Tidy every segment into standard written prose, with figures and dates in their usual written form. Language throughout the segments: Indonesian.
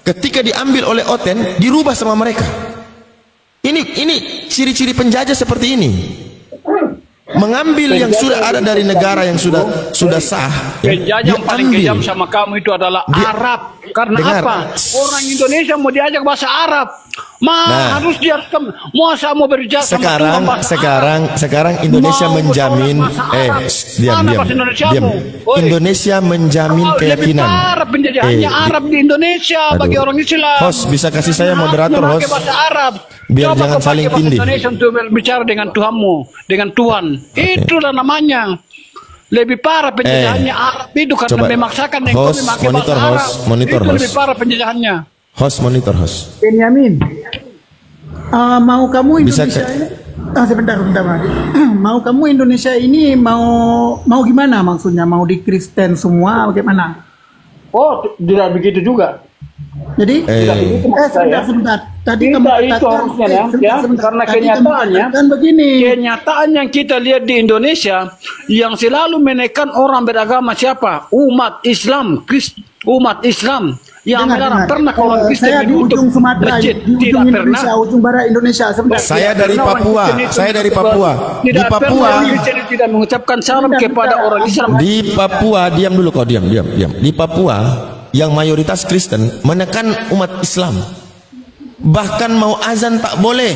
ketika diambil oleh Oten dirubah sama mereka. Ini ciri-ciri penjajah seperti ini. Mengambil yang sudah ada dari negara yang sudah sah. Penjajah yang paling kejam sama kamu itu adalah Arab. Karena apa? Orang Indonesia mau diajak bahasa Arab. Harus dia mau berbicara sekarang Indonesia menjamin diam. Indonesia menjamin keyakinan. Penjajahannya Arab di Indonesia bagi orang Islam. Host, bisa kasih saya moderator, host? Bahasa Arab. Biar jangan saling tindih. Indonesia untuk berbicara dengan Tuhanmu, dengan Tuhan. Itulah namanya. Lebih parah penjajahannya Arab itu karena memaksakan engkau memakai bahasa Arab. Itu lebih parah penjajahannya. Host, monitor, host. Benyamin, mau kamu Indonesia ini? Sebentar. Mau kamu Indonesia ini mau gimana maksudnya? Mau di Kristen semua? Bagaimana? Oh, tidak begitu juga. Jadi sebentar. Tadi kamu katakan karena kenyataannya kan begini. Kenyataan yang kita lihat di Indonesia yang selalu menekan orang beragama siapa? Umat Islam, yang melarang pernah orang Kristen saya di ujung Sumatera, di ujung Indonesia, ujung barat Indonesia. Saya dari Papua. Di Papua tidak mengucapkan salam kepada orang Islam. Di Papua, diam dulu kau, diam. Di Papua yang mayoritas Kristen menekan umat Islam. Bahkan mau azan tak boleh.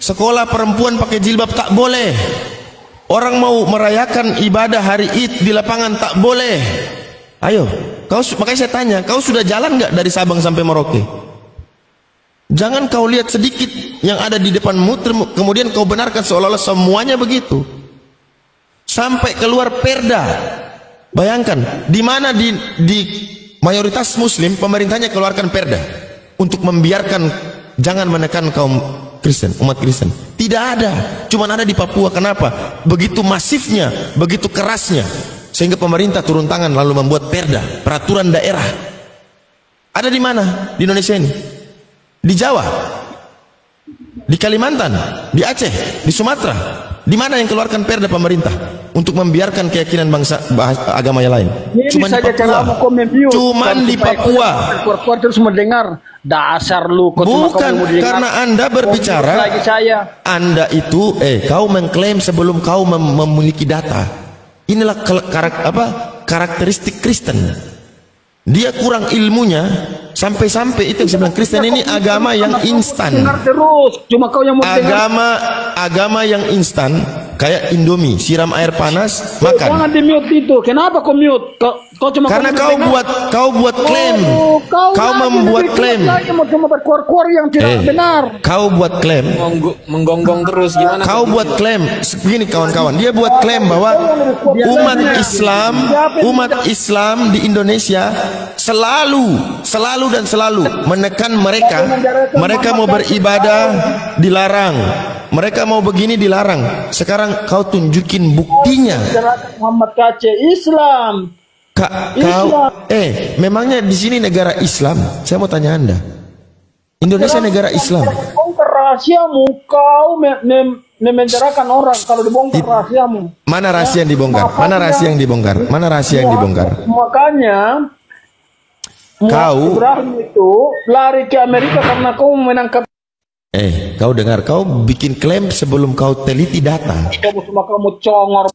Sekolah perempuan pakai jilbab tak boleh. Orang mau merayakan ibadah hari Id di lapangan tak boleh. Ayo, makanya saya tanya, kau sudah jalan nggak dari Sabang sampai Merauke? Jangan kau lihat sedikit yang ada di depanmu, kemudian kau benarkan seolah-olah semuanya begitu. Sampai keluar perda. Bayangkan, di mana di mayoritas Muslim pemerintahnya keluarkan perda untuk membiarkan jangan menekan kaum Kristen, umat Kristen. Tidak ada, cuma ada di Papua. Kenapa? Begitu masifnya, begitu kerasnya, sehingga pemerintah turun tangan lalu membuat perda, peraturan daerah. Ada di mana? Di Indonesia ini? Di Jawa, di Kalimantan, di Aceh, di Sumatera. Di mana yang keluarkan perda pemerintah untuk membiarkan keyakinan bangsa agama yang lain? Cuman di Papua. Cuman di Papua. Terus mendengar dasar lu. Bukan karena Anda berbicara. Anda itu kau mengklaim sebelum kau memiliki data. Inilah karakteristik Kristen. Dia kurang ilmunya sampai-sampai itu yang saya bilang Kristen ini agama yang instan. Agama yang instan kayak Indomie, siram air panas, makan. Jangan di mute itu. Kenapa kau mute? Karena kau buat klaim. Kau membuat klaim. Cuma berkuar-kuar yang tidak benar. Kau buat klaim. Menggonggong terus gimana? Kau buat klaim. Begini kawan-kawan, dia buat klaim bahwa umat Islam di Indonesia selalu menekan mereka. Mereka mau beribadah dilarang. Mereka mau begini dilarang. Sekarang kau tunjukin buktinya. Muhammad KC Islam. Memangnya di sini negara Islam? Saya mau tanya Anda. Indonesia negara Islam. Bongkar rahasiamu, kau memenjarakan orang kalau dibongkar rahasiamu. Mana rahasia yang dibongkar? Mana rahasia yang dibongkar? Mana rahasia yang dibongkar? Makanya kau Ibrahim itu lari ke Amerika karena kau menangkap. Kau dengar, kau bikin klaim sebelum kau teliti data. Kamu congor.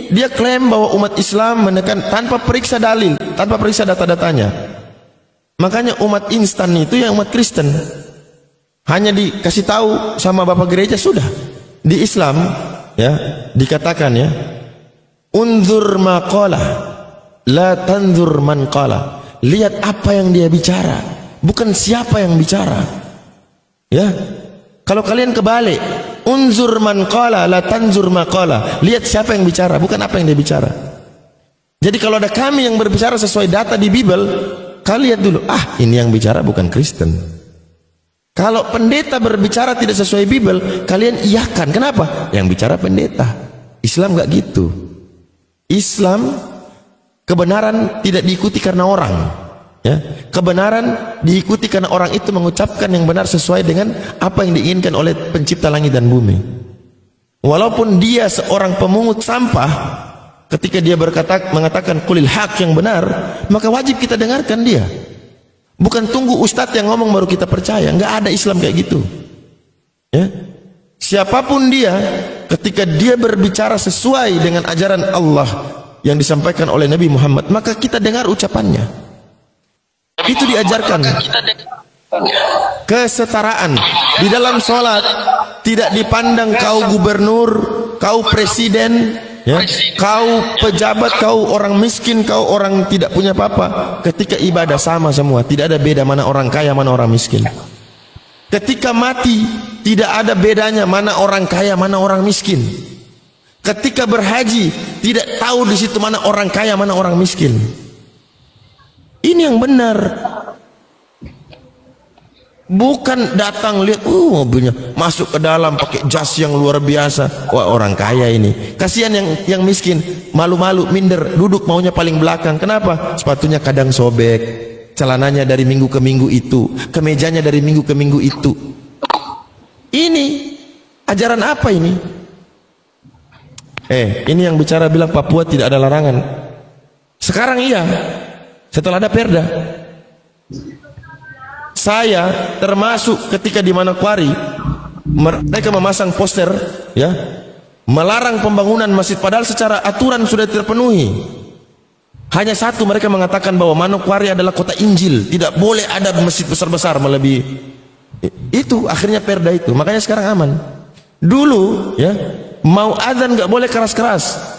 Dia klaim bahwa umat Islam menekan tanpa periksa dalil, tanpa periksa data-datanya. Makanya umat instan itu yang umat Kristen. Hanya dikasih tahu sama bapak gereja sudah. Di Islam ya dikatakan ya, unzur maqala la tanzur man qala. Lihat apa yang dia bicara, bukan siapa yang bicara. Ya. Kalau kalian kebalik, unzur man qala la tanzur ma qala. Lihat siapa yang bicara, bukan apa yang dia bicara. Jadi kalau ada kami yang berbicara sesuai data di Bible, kalian lihat dulu, ini yang bicara bukan Kristen. Kalau pendeta berbicara tidak sesuai Bible, kalian iyakan. Kenapa? Yang bicara pendeta. Islam nggak gitu. Islam kebenaran tidak diikuti karena orang. Ya, kebenaran diikuti karena orang itu mengucapkan yang benar sesuai dengan apa yang diinginkan oleh pencipta langit dan bumi. Walaupun dia seorang pemungut sampah, ketika dia mengatakan qulil haq yang benar, maka wajib kita dengarkan dia. Bukan tunggu ustadz yang ngomong baru kita percaya. Enggak ada Islam kayak gitu. Ya. Siapapun dia, ketika dia berbicara sesuai dengan ajaran Allah yang disampaikan oleh Nabi Muhammad, maka kita dengar ucapannya. Itu diajarkan. Kesetaraan di dalam sholat, tidak dipandang kau gubernur, kau presiden, ya, kau pejabat, kau orang miskin, kau orang tidak punya apa-apa. Ketika ibadah sama semua, tidak ada beda mana orang kaya mana orang miskin. Ketika mati tidak ada bedanya mana orang kaya mana orang miskin. Ketika berhaji tidak tahu di situ mana orang kaya mana orang miskin. Ini yang benar. Bukan datang lihat mobilnya masuk ke dalam pakai jas yang luar biasa. Wah, orang kaya ini. Kasihan yang miskin, malu-malu, minder, duduk maunya paling belakang. Kenapa? Sepatunya kadang sobek, celananya dari minggu ke minggu itu, kemejanya dari minggu ke minggu itu. Ini ajaran apa ini? Ini yang bicara bilang Papua tidak ada larangan. Sekarang iya, setelah ada perda. Saya termasuk ketika di Manokwari mereka memasang poster, ya, melarang pembangunan masjid, padahal secara aturan sudah terpenuhi. Hanya satu, mereka mengatakan bahwa Manokwari adalah kota Injil, tidak boleh ada masjid besar-besar melebihi itu. Akhirnya perda itu, makanya sekarang aman. Dulu, ya, mau azan nggak boleh keras-keras.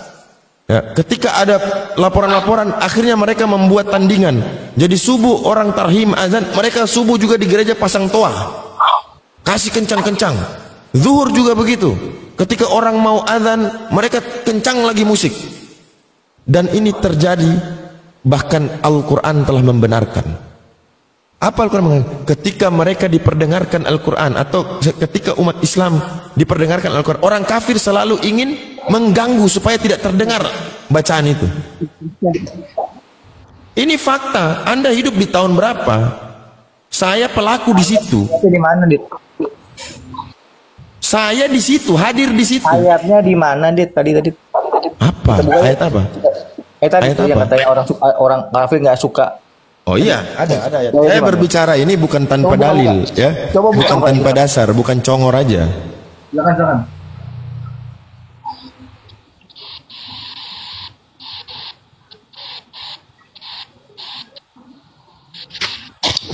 Ya, ketika ada laporan-laporan, akhirnya mereka membuat tandingan. Jadi subuh orang tarhim azan, mereka subuh juga di gereja pasang toa, kasih kencang-kencang. Zuhur juga begitu. Ketika orang mau azan, mereka kencang lagi musik. Dan ini terjadi, bahkan Al-Quran telah membenarkan. Apa Al-Quran mengatakan? Ketika mereka diperdengarkan Al-Quran, atau ketika umat Islam diperdengarkan Al-Quran, orang kafir selalu ingin mengganggu supaya tidak terdengar bacaan itu. Ini fakta. Anda hidup di tahun berapa? Saya pelaku di situ. Di mana, Dit? Saya di situ, hadir di situ. Ayatnya di mana, Dit? Tadi. Apa? Ayat apa? Tadi Ayat yang apa? katanya orang kafir nggak suka. Oh iya, ada ayat. Saya berbicara ini bukan tanpa dalil, ya. Bukan tanpa dasar, bukan congor aja. Jangan.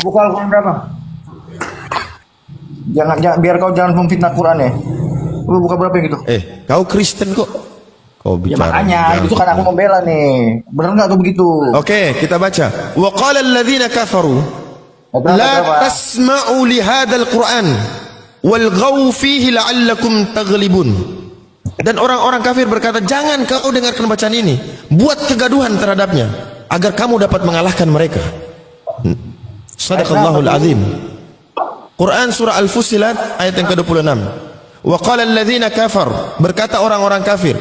Buka Al-Quran berapa? Jangan biar kau jangan memfitnah Quran ya. Lu buka berapa gitu? Kau Kristen kok. Kau Ya bicara. makanya itu kan aku membela nih. Bener nggak tuh begitu? Oke, kita baca. Wa qala alladziina kafaru la tasma'u li hadzal Qur'an walghaw fihi la'allakum taghlibun. Dan orang-orang kafir berkata, jangan kau dengarkan bacaan ini, buat kegaduhan terhadapnya agar kamu dapat mengalahkan mereka. Shadaqallahul azim. Quran surah Al-Fussilat ayat yang ke-26. Wa qala alladziina kafar, berkata orang-orang kafir,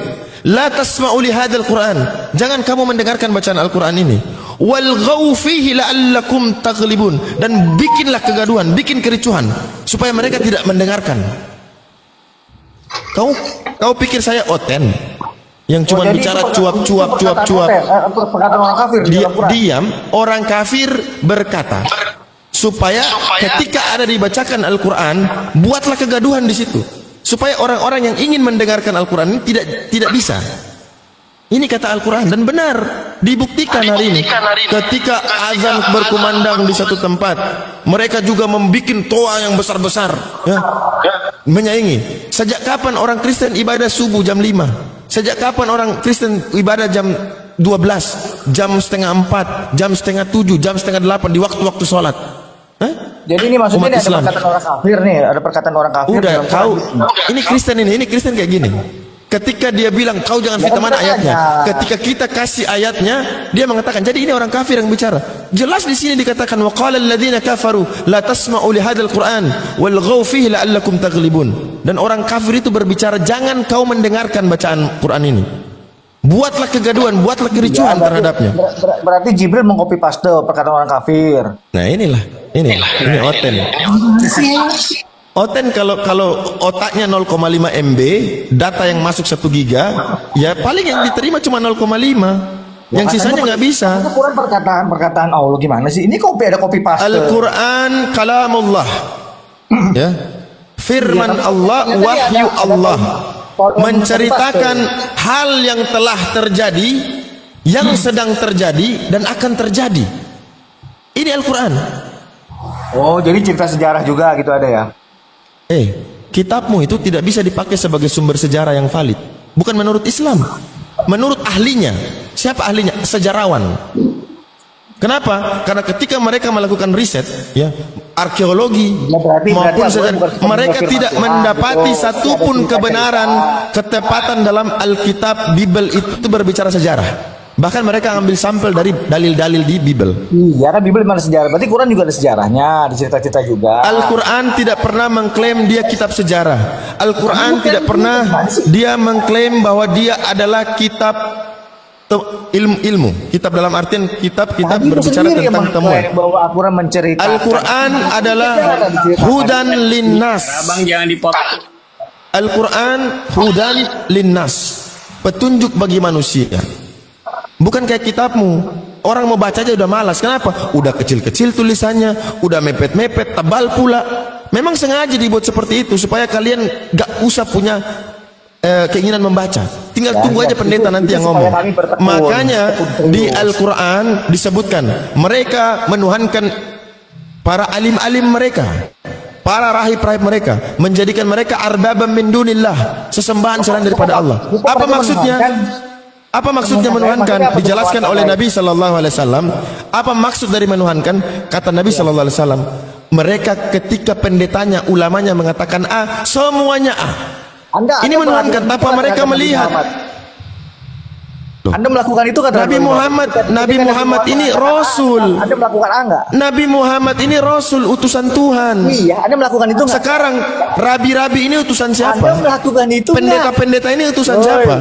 la tasma'u li hadzal Qur'an, jangan kamu mendengarkan bacaan Al-Qur'an ini. Walghaw fihi la'allakum taghlibun, dan bikinlah kegaduhan, bikin kericuhan supaya mereka tidak mendengarkan. Kau pikir saya oten yang cuma bicara cuap. Perkataan orang kafir. Diam, orang kafir berkata supaya ketika ada dibacakan Al-Qur'an, buatlah kegaduhan di situ supaya orang-orang yang ingin mendengarkan Al-Quran ini tidak bisa. Ini kata Al-Quran, dan benar dibuktikan hari ini. Ketika azan berkumandang di satu tempat, mereka juga membuat toa yang besar-besar, ya, menyaingi. Sejak kapan orang Kristen ibadah subuh jam 5? Sejak kapan orang Kristen ibadah jam 12, jam setengah 4, jam setengah 7, jam setengah 8 di waktu-waktu sholat? Jadi ini maksudnya ada perkataan orang kafir nih, ada perkataan orang kafir. Udah, ini Kristen kayak gini. Ketika dia bilang kau jangan fitnah, mana ayatnya? Ketika kita kasih ayatnya, dia mengatakan jadi ini orang kafir yang bicara. Jelas di sini dikatakan wa qala alladziina kafaru la tasma'u li hadzal Qur'an walghaw fihi la'allakum taghlibun. Dan orang kafir itu berbicara, jangan kau mendengarkan bacaan Quran ini. Buatlah kegaduhan, buatlah kericuhan terhadapnya. Berarti Jibril mengcopy paste perkataan orang kafir. Nah ini oten. Oten kalau otaknya 0,5 MB, data yang masuk 1 giga, ya paling yang diterima cuma 0,5. Yang sisanya nggak bisa. Al-Quran perkataan Allah gimana sih? Ini ada copy paste. Al-Quran kalamullah. Ya. Firman Allah, wahyu Allah. Menceritakan hal yang telah terjadi, yang sedang terjadi dan akan terjadi. Ini Al-Quran. Oh, jadi cerita sejarah juga gitu ada ya? Kitabmu itu tidak bisa dipakai sebagai sumber sejarah yang valid. Bukan menurut Islam, menurut ahlinya. Siapa ahlinya? Sejarawan. Kenapa? Karena ketika mereka melakukan riset, ya, arkeologi maupun sejarah, mereka tidak mendapati satupun kebenaran, ketepatan dalam Alkitab Bible itu berbicara sejarah. Bahkan mereka ambil sampel dari dalil-dalil di Bible. Iya kan Bible mana sejarah? Berarti Quran juga ada sejarahnya, ada cerita-cerita juga. Al-Quran tidak pernah mengklaim dia kitab sejarah. Al-Quran tidak pernah dia mengklaim bahwa dia adalah kitab ilmu. Kitab dalam artian kitab berbicara tentang temuan. Al-Quran adalah hudan linnas. Abang jangan dipotong. Al-Quran hudan linnas, petunjuk bagi manusia. Bukan kayak kitabmu, orang mau baca aja udah malas. Kenapa? Udah kecil-kecil tulisannya, udah mepet-mepet, tebal pula. Memang sengaja dibuat seperti itu supaya kalian gak usah punya keinginan membaca. Tinggal tunggu aja pendeta nanti yang ngomong. Makanya di Al-Quran disebutkan mereka menuhankan para alim-alim mereka, para rahib-rahib mereka, menjadikan mereka arbabam min dunillah, sesembahan selain daripada Allah. Apa maksudnya? Apa maksudnya menuhankan? Dijelaskan oleh Nabi Sallallahu Alaihi Wasallam. Apa maksud dari menuhankan? Kata Nabi Sallallahu Alaihi Wasallam, mereka ketika pendetanya, ulamanya mengatakan A, semuanya A. Ini menuhankan tanpa mereka melihat. Anda melakukan itu kata Nabi Muhammad ini Rasul. Anda melakukan A enggak? Nabi Muhammad ini Rasul, utusan Tuhan. Iya, Anda melakukan itu enggak? Sekarang rabi-rabi ini utusan siapa? Anda melakukan itu enggak? Pendeta-pendeta ini utusan siapa?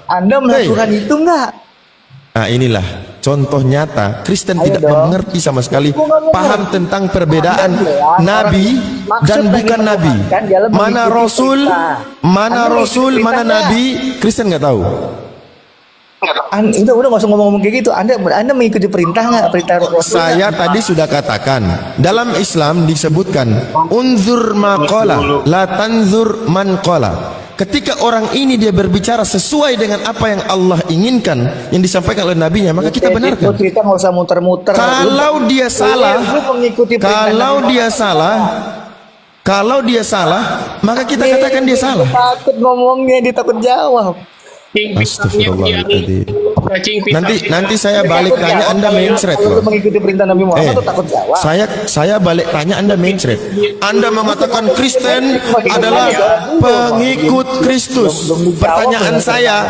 Anda melakukan itu enggak? Nah inilah contoh nyata Kristen tidak mengerti sama sekali paham tentang perbedaan Nabi dan bukan Nabi. Mana Rasul, mana Nabi, Kristen nggak tahu. Udah nggak usah ngomong kayak gitu. Anda mengikuti perintah nggak? Perintah Rasul? Saya tadi sudah katakan dalam Islam disebutkan unzur maqala la tanzur man qala. Ketika orang ini dia berbicara sesuai dengan apa yang Allah inginkan yang disampaikan oleh nabinya, maka kita benarkan. Kita nggak usah muter-muter. Kalau dia salah, maka kita katakan dia salah. Takut ngomongnya, dia takut jawab. Astagfirullahaladzim. Nanti saya balik tanya Anda mencret loh. Mengikuti perintah Nabi Muhammad takut jawab. Saya balik tanya Anda mencret. Anda mengatakan Kristen adalah pengikut Kristus. Pertanyaan saya,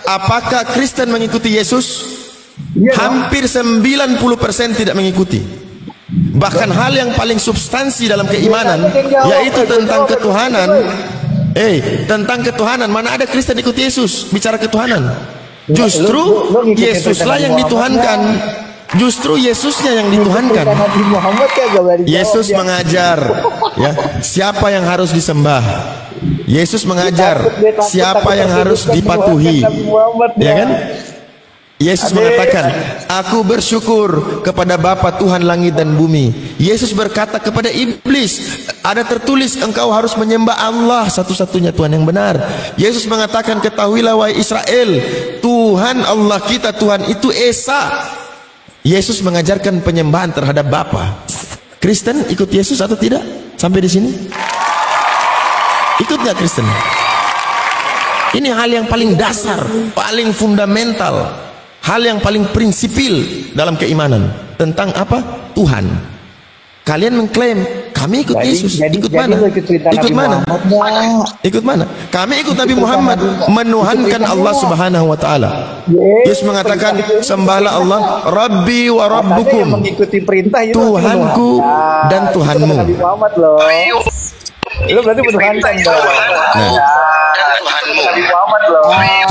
apakah Kristen mengikuti Yesus? Hampir 90% tidak mengikuti. Bahkan hal yang paling substansi dalam keimanan, yaitu tentang ketuhanan. Tentang ketuhanan, mana ada Kristen ikut Yesus bicara ketuhanan? Justru Yesuslah yang dituhankan. Justru Yesusnya yang dituhankan. Yesus mengajar, ya, siapa yang harus disembah. Yesus mengajar siapa yang harus dipatuhi. Ya kan? Yesus mengatakan, aku bersyukur kepada Bapa Tuhan langit dan bumi. Yesus berkata kepada iblis, ada tertulis engkau harus menyembah Allah satu-satunya Tuhan yang benar. Yesus mengatakan, ketahuilah wahai Israel, Tuhan Allah kita, Tuhan itu Esa. Yesus mengajarkan penyembahan terhadap Bapa. Kristen ikut Yesus atau tidak? Sampai di sini ikut nggak Kristen? Ini hal yang paling dasar, paling fundamental, hal yang paling prinsipil dalam keimanan tentang apa? Tuhan. Kalian mengklaim kami ikut Yesus, ikut mana? Ikut mana? Ikut mana? Kami ikut Nabi Muhammad, menuhankan Allah Subhanahu wa taala. Yesus mengatakan, sembahlah Allah, Rabbi wa Rabbukum, Tuhanku dan Tuhanmu. Lu berarti menuhankan dong.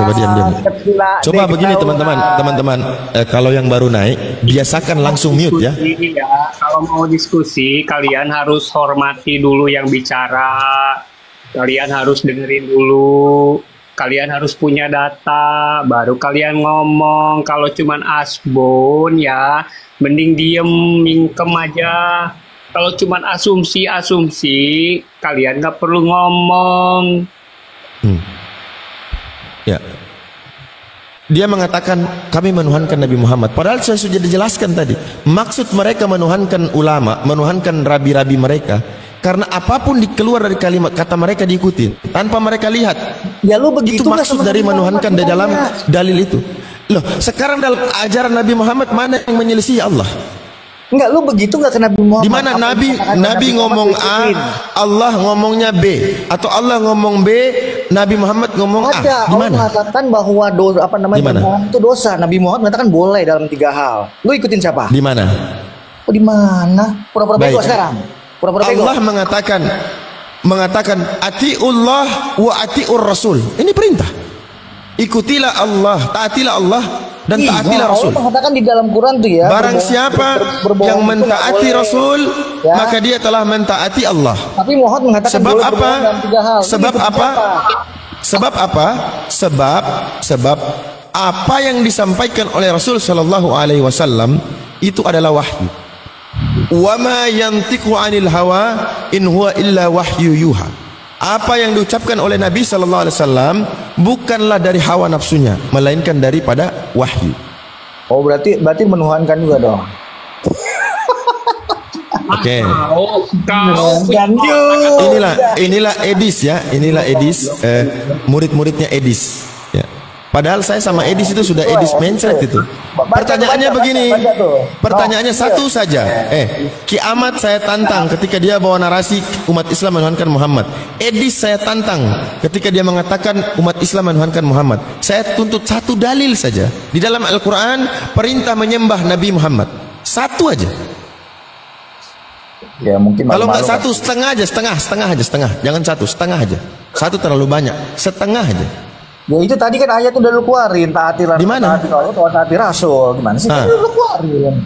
Coba diam. Coba begini teman-teman, kalau yang baru naik biasakan langsung mute ya. Kalau mau diskusi kalian harus hormati dulu yang bicara. Kalian harus dengerin dulu. Kalian harus punya data, baru kalian ngomong. Kalau cuman asbun ya, mending diem, mingkem aja. Kalau cuman asumsi, kalian nggak perlu ngomong. Ya. Dia mengatakan kami menuhankan Nabi Muhammad. Padahal saya sudah dijelaskan tadi. Maksud mereka menuhankan ulama, menuhankan rabi-rabi mereka. Karena apapun keluar dari kalimat kata mereka diikuti tanpa mereka lihat. Ya lu begitu itu maksud dari menuhankan di dalam dalil itu. Loh, sekarang dalam ajaran Nabi Muhammad mana yang menyelisihi Allah? Enggak, lu begitu enggak ke Nabi Muhammad? Di mana Nabi ngomong A, Allah ngomongnya B, atau Allah ngomong B, Nabi Muhammad ngomong A. Di mana? Allah mengatakan bahwa bohong itu dosa. Nabi Muhammad mengatakan boleh dalam 3 hal. Lu ikutin siapa? Di mana? Oh, di mana? Pura-pura bego sekarang. Allah mengatakan atiullah wa atiur rasul. Ini perintah. Ikutilah Allah, taatilah Allah dan taatilah Rasul. Allah mengatakan di dalam Quran tuh ya. Barang siapa yang mentaati Rasul, maka dia telah mentaati Allah. Tapi Muhammad mengatakan sebab apa? Dalam 3 hal. Sebab apa yang disampaikan oleh Rasul sallallahu alaihi wasallam itu adalah wahyu. Wa ma yantiqu 'anil hawa in huwa illa wahyu yuha. Apa yang diucapkan oleh Nabi sallallahu alaihi wasallam bukanlah dari hawa nafsunya, melainkan daripada wahyu. Oh, berarti menuhankan juga dong. Oke. Inilah Edis ya, murid-muridnya Edis. Ya. Padahal saya sama Edis itu sudah Edis mencret itu. Pertanyaannya begini, pertanyaannya satu saja. Kiamat saya tantang ketika dia bawa narasi umat Islam menuhankan Muhammad. Edis saya tantang ketika dia mengatakan umat Islam menuhankan Muhammad. Saya tuntut satu dalil saja. Di dalam Al-Quran perintah menyembah Nabi Muhammad. Satu aja. Ya mungkin. Kalau nggak satu, setengah aja. Jangan satu, setengah aja. Satu terlalu banyak, setengah aja. Ya itu tadi kan ayat udah lu keluarin, taati Rasul. Di mana? Taati Rasul. Gimana sih? Tadi lu keluarin.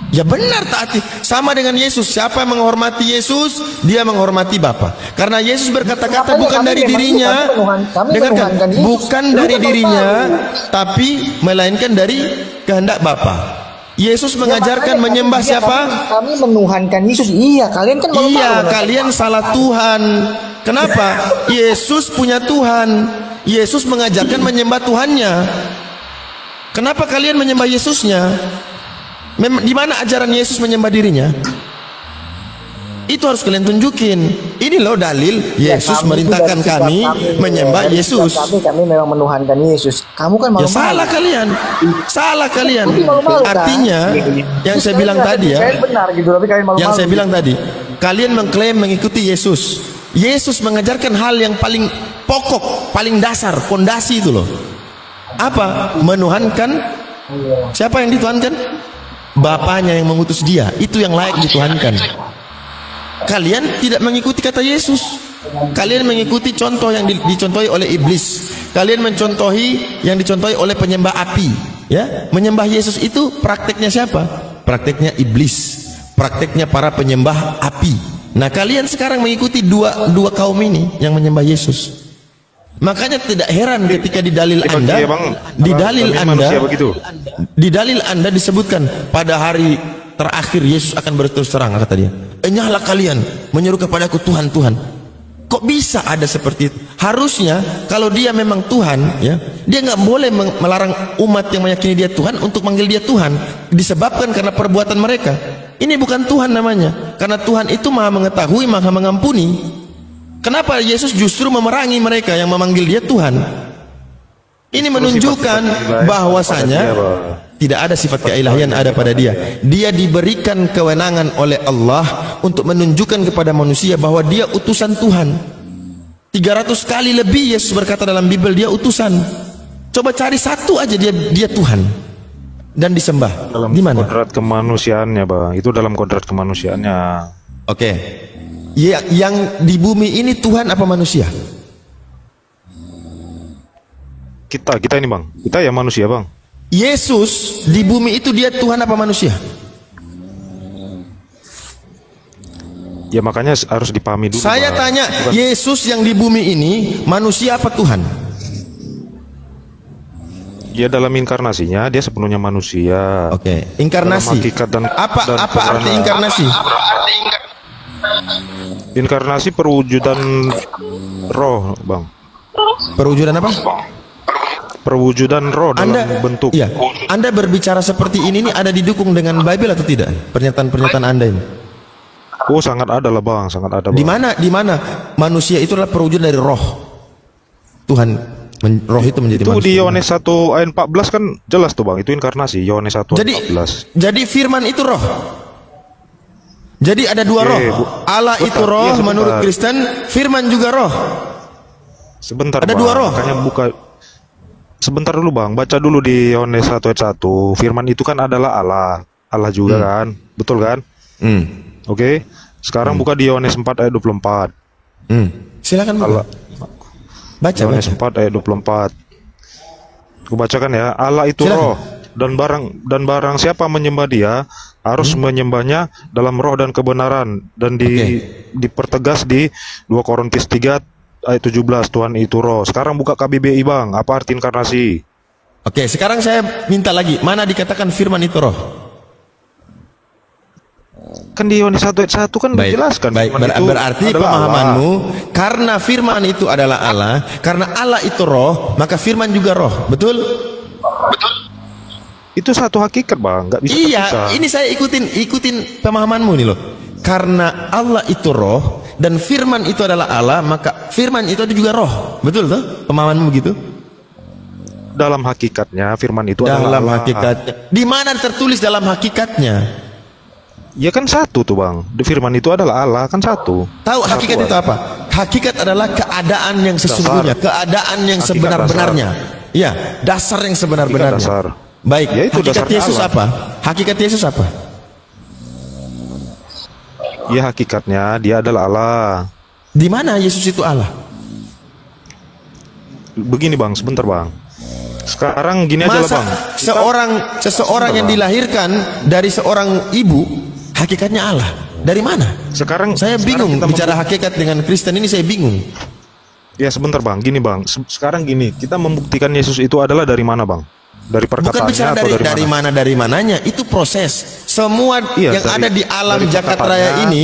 Ya benar, taati. Sama dengan Yesus. Siapa yang menghormati Yesus, dia menghormati Bapa. Karena Yesus berkata-kata bukan dari dirinya. Dengarkan, bukan dari dirinya, tapi melainkan dari kehendak Bapa. Yesus mengajarkan menyembah siapa? Kami menuhankan Yesus. Iya, kalian kan kalian salah Tuhan. Kenapa? Yesus punya Tuhan. Yesus mengajarkan menyembah Tuhannya. Kenapa kalian menyembah Yesusnya? Di mana ajaran Yesus menyembah dirinya? Itu harus kalian tunjukin. Ini loh dalil Yesus merintahkan kami menyembah Yesus. Kami memang menuhankan Yesus. Kamu kan malu-malu. Ya salah kalian. Artinya yang saya bilang tadi ya. Yang saya bilang tadi, kalian mengklaim mengikuti Yesus. Yesus mengajarkan hal yang paling pokok, paling dasar, fondasi itu loh. Apa? Menuhankan. Siapa yang dituhankan? Bapaknya yang mengutus dia. Itu yang layak dituhankan. Kalian tidak mengikuti kata Yesus. Kalian mengikuti contoh yang dicontohi oleh iblis. Kalian mencontohi yang dicontohi oleh penyembah api. Ya, menyembah Yesus itu prakteknya siapa? Prakteknya iblis. Prakteknya para penyembah api. Nah, kalian sekarang mengikuti dua kaum ini yang menyembah Yesus. Makanya tidak heran ketika di dalil Anda disebutkan pada hari terakhir Yesus akan berterus terang, kata dia. Enyahlah kalian menyeru kepadaku Tuhan, Tuhan. Kok bisa ada seperti itu? Harusnya kalau dia memang Tuhan, ya, dia nggak boleh melarang umat yang meyakini dia Tuhan untuk manggil dia Tuhan, disebabkan karena perbuatan mereka. Ini bukan Tuhan namanya, karena Tuhan itu maha mengetahui, maha mengampuni. Kenapa Yesus justru memerangi mereka yang memanggil dia Tuhan? Ini menunjukkan bahwasanya tidak ada sifat keilahian ada pada dia. Dia diberikan kewenangan oleh Allah untuk menunjukkan kepada manusia bahwa dia utusan Tuhan. 300 kali lebih Yesus berkata dalam Bible dia utusan. Coba cari satu aja dia Tuhan dan disembah. Dalam kodrat kemanusiaannya, Bang. Itu dalam kodrat kemanusiaannya. Oke. Yang di bumi ini Tuhan apa manusia? Kita ini bang, kita ya manusia bang. Yesus di bumi itu dia Tuhan apa manusia? Ya makanya harus dipahami dulu. Saya bang. tanya, Bukan. Yesus yang di bumi ini manusia apa Tuhan? Ya dalam inkarnasinya dia sepenuhnya manusia. Oke, inkarnasi. Dalam hakikat dan apa peran- arti inkarnasi? Inkarnasi perwujudan roh bang. Perwujudan apa? Perwujudan roh dalam bentuk. Iya, Anda berbicara seperti ini ada didukung dengan Bible atau tidak? Pernyataan-pernyataan Anda ini. Oh sangat ada lah bang, sangat ada bang. Di mana manusia itu adalah perwujudan dari roh Tuhan. Roh itu menjadi Itu manusia. di Yohanes 1 ayat 14 kan jelas tuh bang, itu inkarnasi. Yohanes 1 ayat 14. Jadi firman itu roh. Jadi ada dua roh. Allah itu roh Iya, menurut Kristen, firman juga roh. Sebentar Ada bang, dua roh. makanya buka. Sebentar dulu bang, baca dulu di Yohanes 1 ayat 1. Firman itu kan adalah Allah. Allah juga kan, betul kan? Oke. Sekarang buka di Yohanes 4 ayat 24. Silakan buka. Baca. Yohanes 4 ayat 24. Aku bacakan ya. Allah itu Silakan. roh, dan barang siapa menyembah dia harus menyembahnya dalam roh dan kebenaran, dan dipertegas di 2 Korintus 3 ayat 17, Tuhan itu roh. Sekarang buka KBBI bang, apa arti inkarnasi? Oke, sekarang saya minta lagi, mana dikatakan firman itu roh? Kan di Yohanes 1 ayat 1 kan dijelaskan. Baik. firman itu Berarti adalah pemahamanmu Allah. karena firman itu adalah Allah, karena Allah itu roh, maka firman juga roh. Betul? Itu satu hakikat bang, nggak bisa terpisah. Iya, ini saya ikutin pemahamanmu nih loh. Karena Allah itu roh dan firman itu adalah Allah, maka firman itu juga roh. Betul tuh? Pemahamanmu begitu? Dalam hakikatnya firman itu adalah Dalam Allah. hakikatnya. Di mana tertulis dalam hakikatnya? Ya kan satu tuh bang, firman itu adalah Allah, kan satu. Tahu hakikat itu apa? Hakikat adalah keadaan yang sesungguhnya, keadaan yang Hakikat sebenar-benarnya. Iya, dasar yang sebenar-benarnya. Hakikat dasar. Baik, Ya, itu hakikat dasarnya Yesus Allah. apa? Hakikat Yesus apa? Ya hakikatnya dia adalah Allah. Di mana Yesus itu Allah? Begini bang, sebentar bang. Sekarang gini aja lah Masa bang. seseorang yang dilahirkan dari seorang ibu, hakikatnya Allah. Dari mana? Sekarang Saya bingung kita bicara hakikat dengan Kristen ini, saya bingung. Ya sebentar bang, gini bang. Sekarang gini, kita membuktikan Yesus itu adalah dari mana bang? Dari Bukan perkataannya bicara atau dari mana dari mananya, itu proses. Semua Iya, yang dari- ada di alam dari jagat perkataannya. raya ini,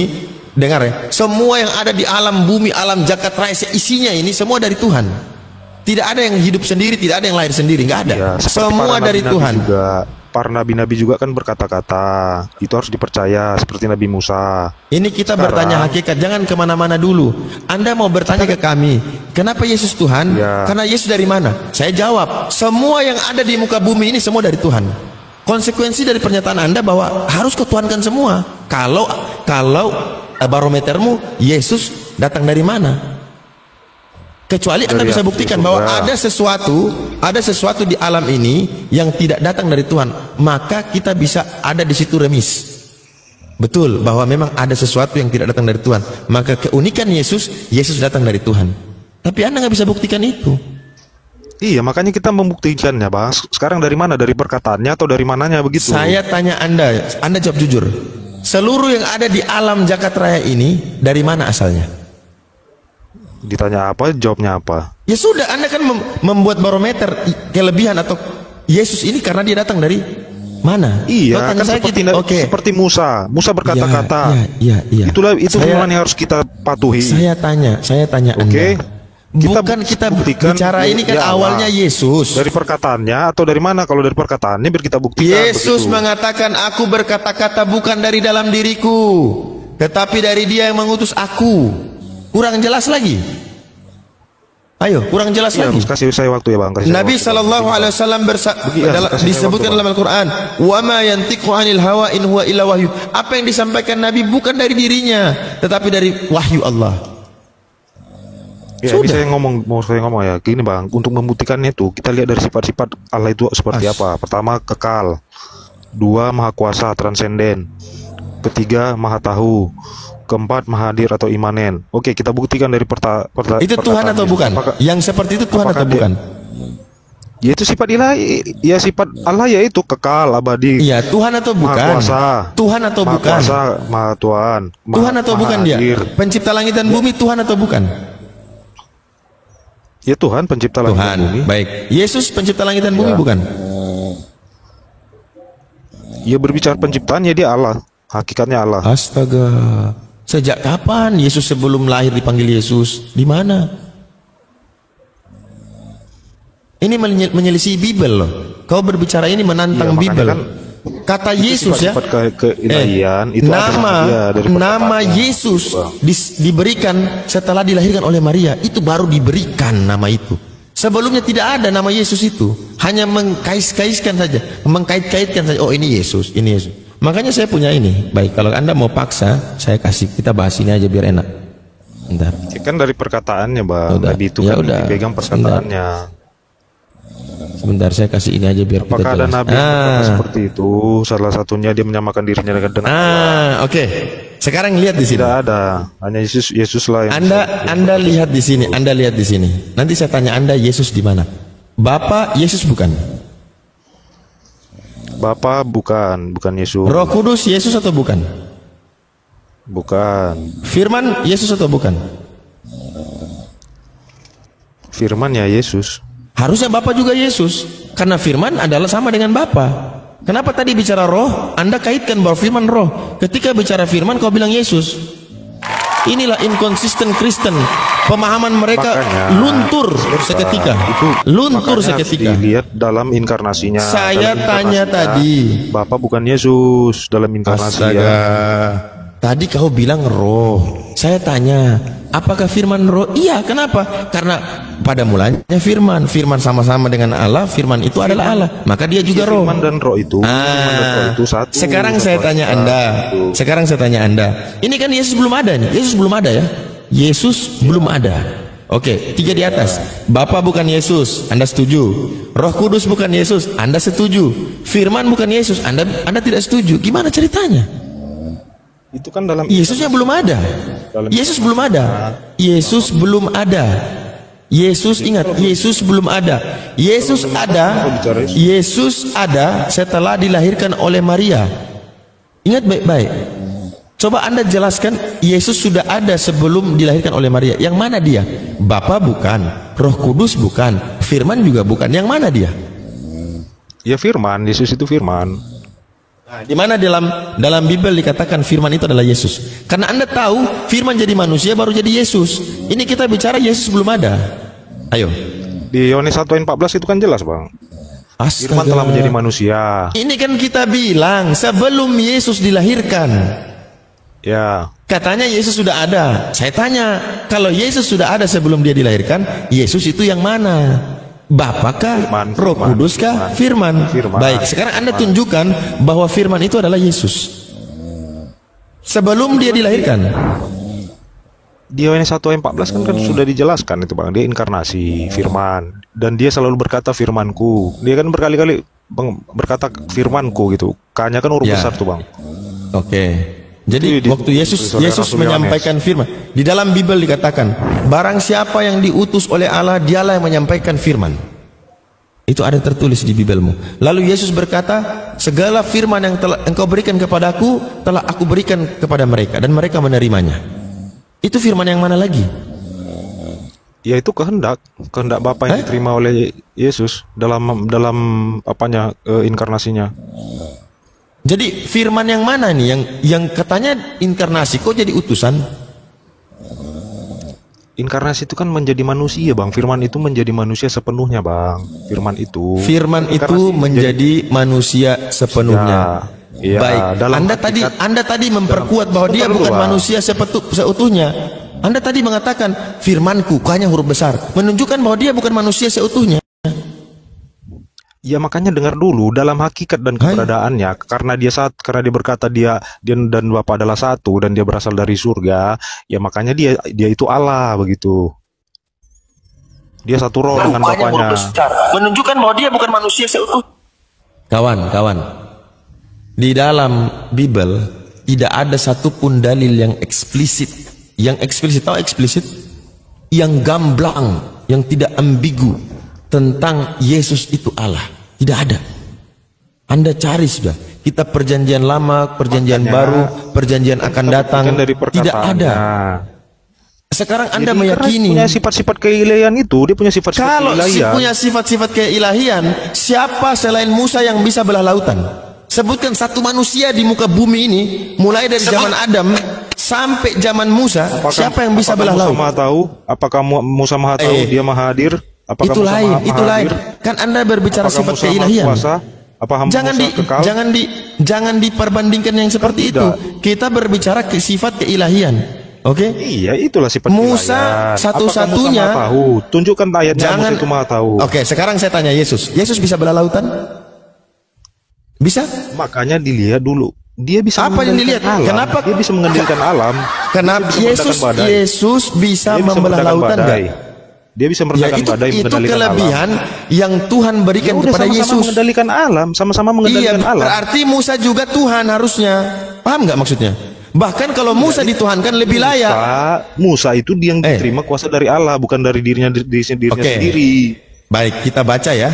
dengar ya, semua yang ada di alam bumi, alam jagat raya isinya ini semua dari Tuhan. Tidak ada yang hidup sendiri, tidak ada yang lahir sendiri, nggak ada. Ya, seperti Semua para dari nabi-nabi Tuhan. Juga, para nabi-nabi juga kan berkata-kata. Itu harus dipercaya, seperti Nabi Musa. Ini kita Sekarang- bertanya hakikat, jangan kemana-mana dulu. Anda mau bertanya ke kami, kenapa Yesus Tuhan? Ya. Karena Yesus dari mana? Saya jawab, semua yang ada di muka bumi ini semua dari Tuhan. Konsekuensi dari pernyataan Anda bahwa harus ketuhankan semua. Kalau barometermu Yesus datang dari mana? Kecuali Anda Dari bisa api buktikan surga. bahwa ada sesuatu di alam ini yang tidak datang dari Tuhan, maka kita bisa ada di situ remis. Betul bahwa memang ada sesuatu yang tidak datang dari Tuhan, maka keunikan Yesus datang dari Tuhan. Tapi Anda nggak bisa buktikan itu. Iya, makanya kita membuktikannya bang. Sekarang dari mana? Dari perkataannya atau dari mananya begitu? Saya tanya Anda jawab jujur. Seluruh yang ada di alam jagat raya ini dari mana asalnya? Ditanya apa, jawabnya apa? Ya sudah, Anda kan membuat barometer kelebihan atau Yesus ini karena dia datang dari mana? Iya, Lo tanya kan saya seperti, gitu. Oke. seperti Musa. Musa berkata-kata. Iya. Itulah itu firman yang harus kita patuhi. Saya tanya Oke. Anda. Bukan kita buktikan bicara ini kan ya awalnya Allah. Yesus. Dari perkataannya atau dari mana? Kalau dari perkataannya biar kita buktikan. Yesus begitu. mengatakan, aku berkata-kata bukan dari dalam diriku, tetapi dari Dia yang mengutus aku. Kurang jelas lagi? Ayo, kurang jelas Iya, lagi. kasih saya waktu ya bang. Kasih saya Nabi waktu. sallallahu alaihi wasallam kasih disebutkan saya waktu, dalam Al-Qur'an, "Wa ma yantiqu 'anil hawa in huwa illa wahyu." Apa yang disampaikan Nabi bukan dari dirinya, tetapi dari wahyu Allah. Ya, ini Sudah. mau saya ngomong ya. Gini bang, untuk membuktikannya itu kita lihat dari sifat-sifat Allah itu seperti apa. Pertama, kekal. Dua, maha kuasa, transenden. Ketiga, maha tahu. Keempat, maha hadir atau imanen. Oke, kita buktikan dari Itu Tuhan atau bukan? Apakah- Yang seperti itu Tuhan apakah atau bukan? Ya itu sifat ilahi, ya sifat Allah ya itu kekal, abadi. Iya, Tuhan atau bukan? Maha kuasa. Tuhan atau Maha bukan? kuasa, Maha Tuhan. Tuhan atau bukan dia? Pencipta langit dan bumi, Tuhan atau bukan? Ya Tuhan pencipta langit Tuhan. dan bumi. Baik. Yesus pencipta langit dan bumi bukan? Ya berbicara penciptaan ya dia Allah, hakikatnya Allah. Astaga. Sejak kapan Yesus sebelum lahir dipanggil Yesus? Di mana? Ini menyelisih Bible loh. Kau berbicara ini menantang Bible. Kan, kata Yesus ya. Keilahian itu nama Yesus diberikan setelah dilahirkan oleh Maria. Itu baru diberikan nama itu. Sebelumnya tidak ada nama Yesus itu. Hanya mengkait-kaitkan saja, mengkait-kaitkan saja. Oh ini Yesus, ini Yesus. Makanya saya punya ini. Baik, kalau Anda mau paksa, saya kasih. Kita bahas ini aja biar enak. Bentar. Ya kan dari perkataannya, Bang. Nabi itu kan dipegang perkataannya. Sebentar, saya kasih ini aja biar apakah kita jelas. Ada nabi yang berkata seperti itu? Salah satunya dia menyamakan dirinya dengan oke. Sekarang lihat di sini. Tidak ada, hanya Yesus lah yang Anda lihat di sini, Anda lihat di sini. Nanti saya tanya Anda, Yesus di mana? Bapa Yesus bukan? Bapa bukan Yesus. Roh Kudus Yesus atau bukan? Bukan. Firman Yesus atau bukan? Firman ya Yesus. Harusnya Bapa juga Yesus, karena firman adalah sama dengan Bapa. Kenapa tadi bicara roh, Anda kaitkan bahwa firman roh. Ketika bicara firman kau bilang Yesus. Inilah inconsistent Kristen. Pemahaman mereka luntur seketika. Luntur seketika. Dilihat dalam inkarnasinya. Saya tanya tadi, Bapa bukan Yesus dalam inkarnasi. Tadi kau bilang roh. Saya tanya, apakah firman roh? Iya, kenapa? Karena pada mulanya firman sama-sama dengan Allah, firman itu adalah Allah, maka dia juga roh. Firman dan roh itu, satu. Sekarang saya tanya Anda. Ini kan Yesus belum ada nih. Yesus belum ada ya. Yesus belum ada. Oke, 3 di atas. Bapa bukan Yesus, Anda setuju. Roh Kudus bukan Yesus, Anda setuju. Firman bukan Yesus, Anda tidak setuju. Gimana ceritanya? Itu kan dalam Yesusnya belum ada. Yesus belum ada. Yesus belum ada. Yesus ingat, Yesus belum ada. Yesus ada setelah dilahirkan oleh Maria. Ingat baik-baik. Coba Anda jelaskan, Yesus sudah ada sebelum dilahirkan oleh Maria. Yang mana dia? Bapa bukan, Roh Kudus bukan, Firman juga bukan. Yang mana dia? Ya firman, Yesus itu firman. Di mana dalam Bible dikatakan firman itu adalah Yesus? Karena Anda tahu firman jadi manusia baru jadi Yesus. Ini kita bicara Yesus belum ada. Ayo. Di Yohanes 1:14 itu kan jelas, Bang. Astaga. Firman telah menjadi manusia. Ini kan kita bilang sebelum Yesus dilahirkan. Ya. Katanya Yesus sudah ada. Saya tanya, kalau Yesus sudah ada sebelum dia dilahirkan, Yesus itu yang mana? Bapakah, Roh Kuduskah, Firman. Baik, sekarang Anda tunjukkan bahwa Firman itu adalah Yesus sebelum dia dilahirkan. Di Yohanes 1:14 kan sudah dijelaskan itu, Bang. Dia inkarnasi Firman dan dia selalu berkata firmanku. Dia kan berkali-kali berkata firmanku gitu. K-nya kan huruf besar tuh, Bang. Oke. Jadi waktu Yesus menyampaikan firman, di dalam Bible dikatakan, barang siapa yang diutus oleh Allah, dialah yang menyampaikan firman. Itu ada tertulis di Biblemu. Lalu Yesus berkata, segala firman yang telah engkau berikan kepadaku, telah aku berikan kepada mereka, dan mereka menerimanya. Itu firman yang mana lagi? Ya itu kehendak Bapa yang diterima oleh Yesus dalam inkarnasinya. Jadi firman yang mana nih yang katanya inkarnasi kok jadi utusan? Inkarnasi itu kan menjadi manusia, Bang. Firman itu menjadi manusia sepenuhnya, Bang. Firman itu menjadi manusia sepenuhnya. Ya, baik. Anda tadi memperkuat bahwa dia bukan manusia seutuhnya. Anda tadi mengatakan firmanku, hanya huruf besar, menunjukkan bahwa dia bukan manusia seutuhnya. Ya makanya dengar dulu dalam hakikat dan keberadaannya, karena dia berkata dia dan Bapa adalah satu dan dia berasal dari surga, ya makanya dia itu Allah begitu. Dia satu roh dengan Bapanya. Menunjukkan bahwa dia bukan manusia seutuh. Kawan, di dalam Bible tidak ada satupun dalil yang eksplisit, tahu eksplisit? Yang gamblang, yang tidak ambigu. tentang Yesus itu Allah. Tidak ada. Anda cari sudah. Kita perjanjian lama, perjanjian baru, perjanjian akan datang. Dari tidak ada. Sekarang Anda meyakini punya sifat-sifat keilahian itu, dia punya sifat-sifat kalau keilahian. punya sifat-sifat keilahian, siapa selain Musa yang bisa belah lautan? Sebutkan satu manusia di muka bumi ini, mulai dari zaman Adam sampai zaman Musa, siapa yang bisa belah laut? Apakah Musa Maha tahu? Dia Maha hadir? Apakah itu Musa lain, Maha itu lain. Kan Anda berbicara apakah sifat Musa keilahian. Maha kuasa? Apa Jangan diperbandingkan yang seperti itu. Kita berbicara ke sifat keilahian. Oke? Iya, itulah sifat Musa keilahian. satu-satunya. Apakah Musa Maha tahu? Tunjukkan ayatnya Jangan, Musa itu Maha tahu. Oke, sekarang saya tanya Yesus. Yesus bisa belah lautan? Bisa? Makanya dilihat dulu. Dia bisa apa yang dilihat? Alam. Kenapa dia bisa mengendalikan alam? Kenapa Yesus bisa membelah lautan enggak? Dia bisa meredakan badai, itu kelebihan alam. Yang Tuhan berikan kepada sama-sama Yesus. Mengendalikan alam, sama-sama mengendalikan alam. Berarti Musa juga Tuhan harusnya. Paham nggak maksudnya? Bahkan kalau Musa dituhankan lebih layak. Musa itu dia yang diterima kuasa dari Allah, bukan dari dirinya sendiri. Baik, kita baca ya.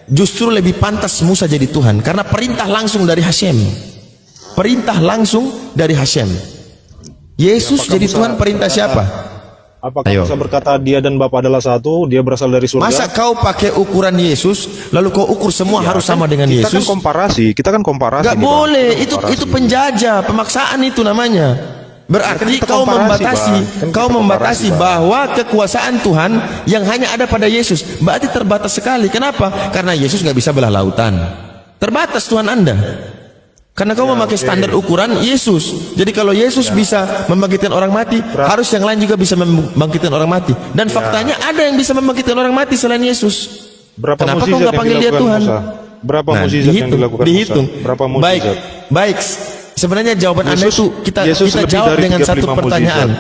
Justru lebih pantas Musa jadi Tuhan karena perintah langsung dari Hashem. Perintah langsung dari Hashem. Yesus jadi Tuhan perintah siapa? Apakah Musa berkata dia dan Bapa adalah satu, dia berasal dari surga? Masa kau pakai ukuran Yesus, lalu kau ukur semua harus sama dengan Yesus? Kita kan komparasi. Gak boleh, itu penjajah, pemaksaan itu namanya. Berarti kau membatasi bahwa kekuasaan Tuhan yang hanya ada pada Yesus, berarti terbatas sekali. Kenapa? Karena Yesus nggak bisa belah lautan. Terbatas Tuhan Anda. Karena kau memakai standar ukuran Yesus. Jadi kalau Yesus bisa membangkitkan orang mati, harus yang lain juga bisa membangkitkan orang mati. Dan faktanya ada yang bisa membangkitkan orang mati selain Yesus. Kenapa kau nggak panggil dia Tuhan? Berapa mukjizat yang dilakukan dihitung. Musa? Berapa mukjizat? Baik. Sebenarnya jawaban Anda itu kita jawab dengan satu pertanyaan.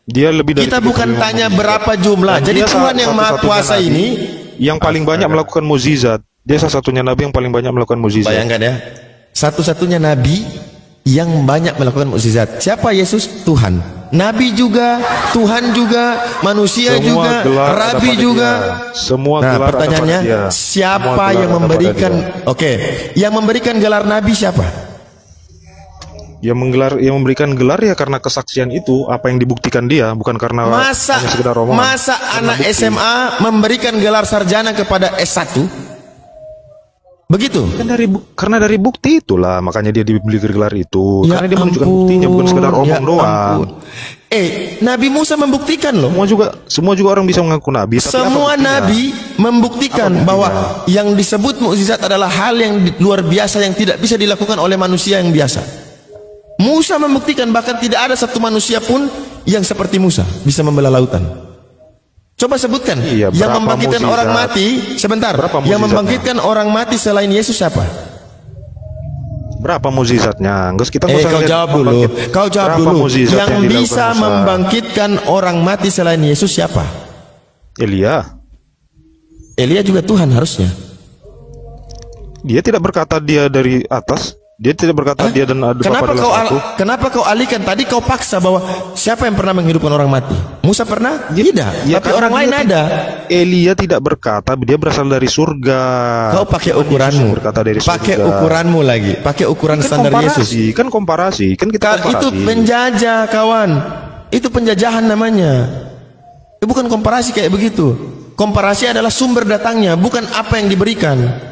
Dia lebih dari kita bukan tanya berapa jumlah. Jadi Tuhan yang Maha Kuasa ini yang paling banyak melakukan mukjizat. Dia salah satunya nabi yang paling banyak melakukan mukjizat. Bayangkan ya. Satu-satunya nabi yang banyak melakukan mukjizat. Siapa Yesus? Tuhan. Nabi juga, Tuhan juga, manusia semua juga, rabi juga. Semua gelar pertanyaannya, siapa yang memberikan? Yang memberikan gelar nabi siapa? Yang memberikan gelar ya karena kesaksian itu, apa yang dibuktikan dia, bukan karena hanya sekedar omongan. Masa anak SMA memberikan gelar sarjana kepada S1? Begitu? Karena dari bukti itulah makanya dia diberi gelar itu. Karena dia menunjukkan buktinya, bukan sekedar omong doang. Nabi Musa membuktikan loh. Semua juga orang bisa mengaku nabi. Semua nabi membuktikan bahwa yang disebut mukjizat adalah hal yang luar biasa yang tidak bisa dilakukan oleh manusia yang biasa. Musa membuktikan bahkan tidak ada satu manusia pun yang seperti Musa bisa membelah lautan. Coba sebutkan yang membangkitkan orang mati. Sebentar. Yang membangkitkan orang mati selain Yesus siapa? Berapa mukjizatnya? Kau jawab dulu. Kau jawab dulu. Yang bisa membangkitkan orang mati selain Yesus siapa? Elia. Elia juga Tuhan harusnya. Dia tidak berkata dia dari atas. Dia tidak berkata dia dan kenapa kau alihkan? Tadi kau paksa bahwa siapa yang pernah menghidupkan orang mati? Musa pernah? Tidak. Tapi orang lain ada. Elia tidak berkata dia berasal dari surga. Kau pakai ukuranmu. Pakai ukuranmu lagi. Pakai ukuran standar Yesus. Kan komparasi. Kan kita komparasi. Itu penjajah, kawan. Itu penjajahan namanya. Itu bukan komparasi kayak begitu. Komparasi adalah sumber datangnya, bukan apa yang diberikan.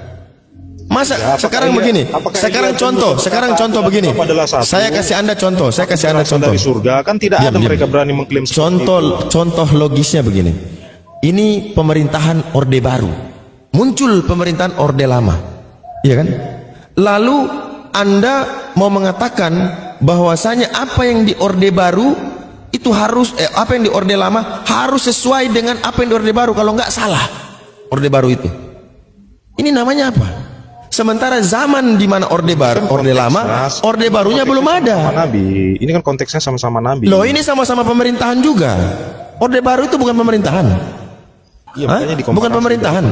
Masa sekarang begini, sekarang contoh begini. Saya kasih Anda contoh, dari surga kan tidak ada mereka berani mengklaim contoh logisnya begini. Ini pemerintahan Orde Baru. Muncul pemerintahan Orde Lama. Iya kan? Lalu Anda mau mengatakan bahwasanya apa yang di Orde Baru itu harus apa yang di Orde Lama harus sesuai dengan apa yang di Orde Baru, kalau enggak salah Orde Baru itu. Ini namanya apa? Sementara zaman di mana Orde Lama, Orde Barunya belum ada. Nabi. Ini kan konteksnya sama-sama nabi. Loh, ini sama-sama pemerintahan juga. Orde Baru itu bukan pemerintahan. Iya, makanya bukan pemerintahan.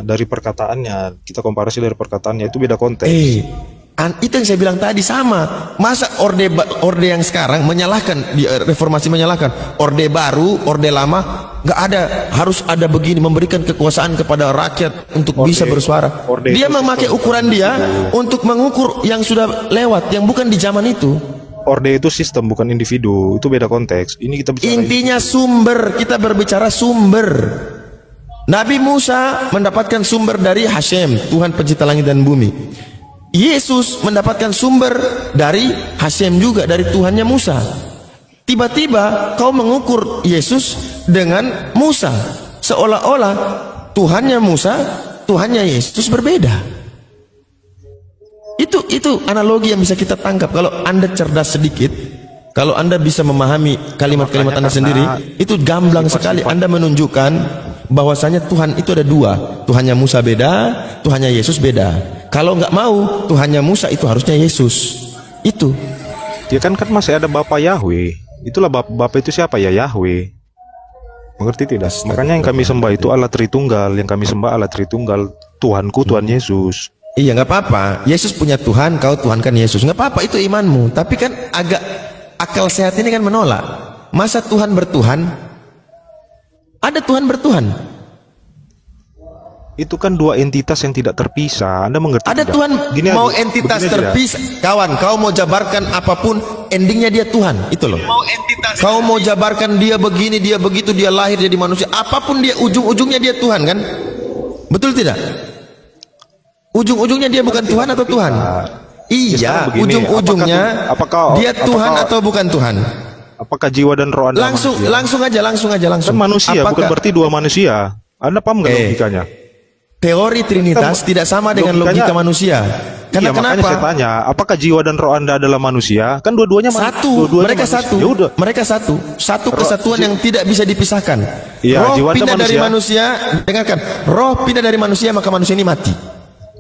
Dari perkataannya, kita komparasi dari perkataannya itu beda konteks. Itu yang saya bilang tadi sama. Masa orde yang sekarang menyalahkan, reformasi menyalahkan orde baru, orde lama, nggak ada, harus ada begini, memberikan kekuasaan kepada rakyat untuk bisa bersuara. Dia memakai ukuran dia untuk mengukur yang sudah lewat, yang bukan di zaman itu. Orde itu sistem, bukan individu. Itu beda konteks. Ini kita bicara intinya sumber, kita berbicara sumber. Nabi Musa mendapatkan sumber dari Hashem, Tuhan pencipta langit dan bumi. Yesus mendapatkan sumber dari Hashem juga, dari Tuhannya Musa. Tiba-tiba kau mengukur Yesus dengan Musa, seolah-olah Tuhannya Musa, Tuhannya Yesus berbeda. Itu analogi yang bisa kita tangkap. Kalau Anda cerdas sedikit, kalau Anda bisa memahami kalimat-kalimat Anda sendiri, itu gamblang sekali. Anda menunjukkan bahwasanya Tuhan itu ada dua. Tuhannya Musa beda, Tuhannya Yesus beda. Kalau nggak mau Tuhannya Musa, itu harusnya Yesus. Itu. Ya kan masih ada Bapa Yahweh. Itulah Bapa itu siapa ya? Yahweh. Mengerti tidak? Makanya yang kami sembah itu Allah Tritunggal. Yang kami sembah Allah Tritunggal. Tuhanku, Tuhan Yesus. Iya, nggak apa-apa. Yesus punya Tuhan, kau Tuhankan Yesus. Nggak apa-apa, itu imanmu. Tapi kan agak akal sehat ini kan menolak. Masa Tuhan bertuhan? Ada Tuhan bertuhan. Itu kan dua entitas yang tidak terpisah. Anda mengerti? Ada tidak? Tuhan Gini mau aja, entitas begini terpisah. Kawan, kau mau jabarkan apapun, endingnya dia Tuhan. Itu loh. Kau mau jabarkan dia begini, dia begitu, dia lahir jadi manusia. Apapun dia, ujung-ujungnya dia Tuhan kan? Betul tidak? Ujung-ujungnya dia bukan Tuhan atau Tuhan? Iya, ujung-ujungnya dia Tuhan atau bukan Tuhan? Apakah jiwa dan roh Anda langsung aja. Kan manusia, bukan berarti dua manusia. Anda paham nggak logikanya? Teori Trinitas tidak sama dengan logika manusia. Karena makanya saya tanya, apakah jiwa dan roh Anda adalah manusia? Kan dua-duanya satu. Mereka satu. Mereka satu. Satu kesatuan yang tidak bisa dipisahkan. Iya, roh pindah dari manusia. Dengarkan, roh pindah dari manusia, maka manusia ini mati.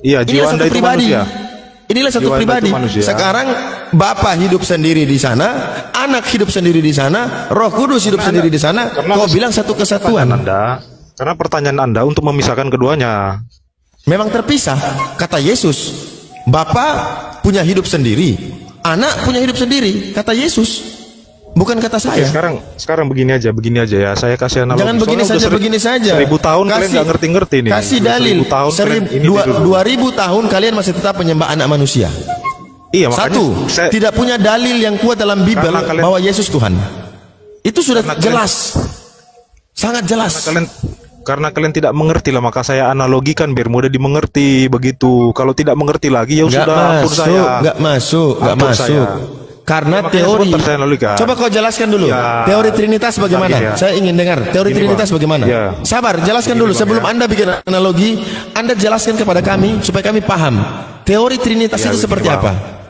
Iya, jiwa Anda itu manusia. Inilah satu pribadi. Sekarang Bapa hidup sendiri di sana, Anak hidup sendiri di sana, Roh Kudus hidup sendiri di sana. Kau bilang satu kesatuan. Karena pertanyaan Anda untuk memisahkan keduanya. Memang terpisah. Kata Yesus, Bapa punya hidup sendiri, Anak punya hidup sendiri. Kata Yesus, bukan kata saya. Oke, sekarang begini aja ya. Saya kasih analogi. Jangan begini saja. 1000 tahun kalian nggak ngerti nih. Kasih dalil. 2000 tahun kalian masih tetap menyembah anak manusia. Iya, makanya tidak punya dalil yang kuat dalam Bible bahwa Yesus Tuhan. Itu sudah jelas. Sangat jelas. Karena kalian tidak mengerti lah, maka saya analogikan biar mudah dimengerti begitu. Kalau tidak mengerti lagi ya sudah, ampun saya. Nggak masuk. Karena teori. Coba kau jelaskan dulu. Teori Trinitas bagaimana? Saya ingin dengar. Teori Trinitas bagaimana? Sabar, jelaskan dulu. Sebelum Anda bikin analogi, Anda jelaskan kepada kami supaya kami paham. Teori Trinitas itu seperti apa?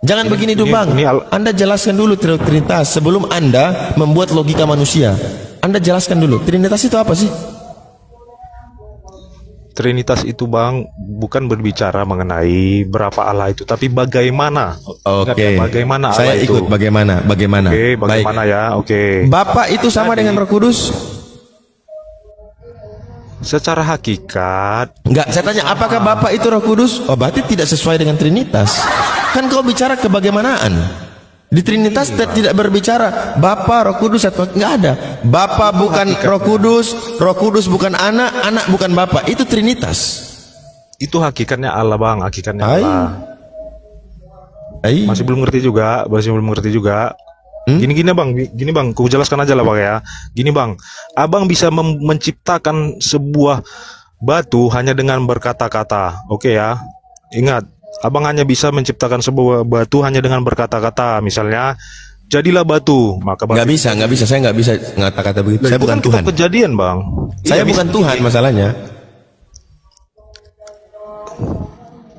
Jangan begini dulu, Bang. Anda jelaskan dulu teori Trinitas sebelum Anda membuat logika manusia. Anda jelaskan dulu. Trinitas itu apa sih? Trinitas itu, Bang, bukan berbicara mengenai berapa Allah itu, tapi bagaimana. Oke. Bagaimana saya Allah ikut itu. bagaimana. Oke, bagaimana. Baik. Ya, oke. Bapa itu sama dengan Roh Kudus? Secara hakikat. Enggak, saya tanya apakah Bapa itu Roh Kudus? Oh, berarti tidak sesuai dengan Trinitas. Kan kau bicara kebagaimanaan. Di Trinitas tidak berbicara Bapa, Roh Kudus atau enggak ada. Bapa bukan Roh Kudus bukan Anak, Anak bukan Bapa. Itu Trinitas. Itu hakikatnya Allah, Bang, hakikatnya Allah. Masih belum ngerti juga. Gini bang, ku jelaskan aja lah, Bang, ya. Gini, Bang, Abang bisa menciptakan sebuah batu hanya dengan berkata-kata. Oke ya. Ingat, Abang hanya bisa menciptakan sebuah batu hanya dengan berkata-kata. Misalnya, jadilah batu, maka nggak bisa. Saya nggak bisa kata-kata begitu. Saya bukan Tuhan. Kejadian, Bang. Saya bukan Tuhan, masalahnya.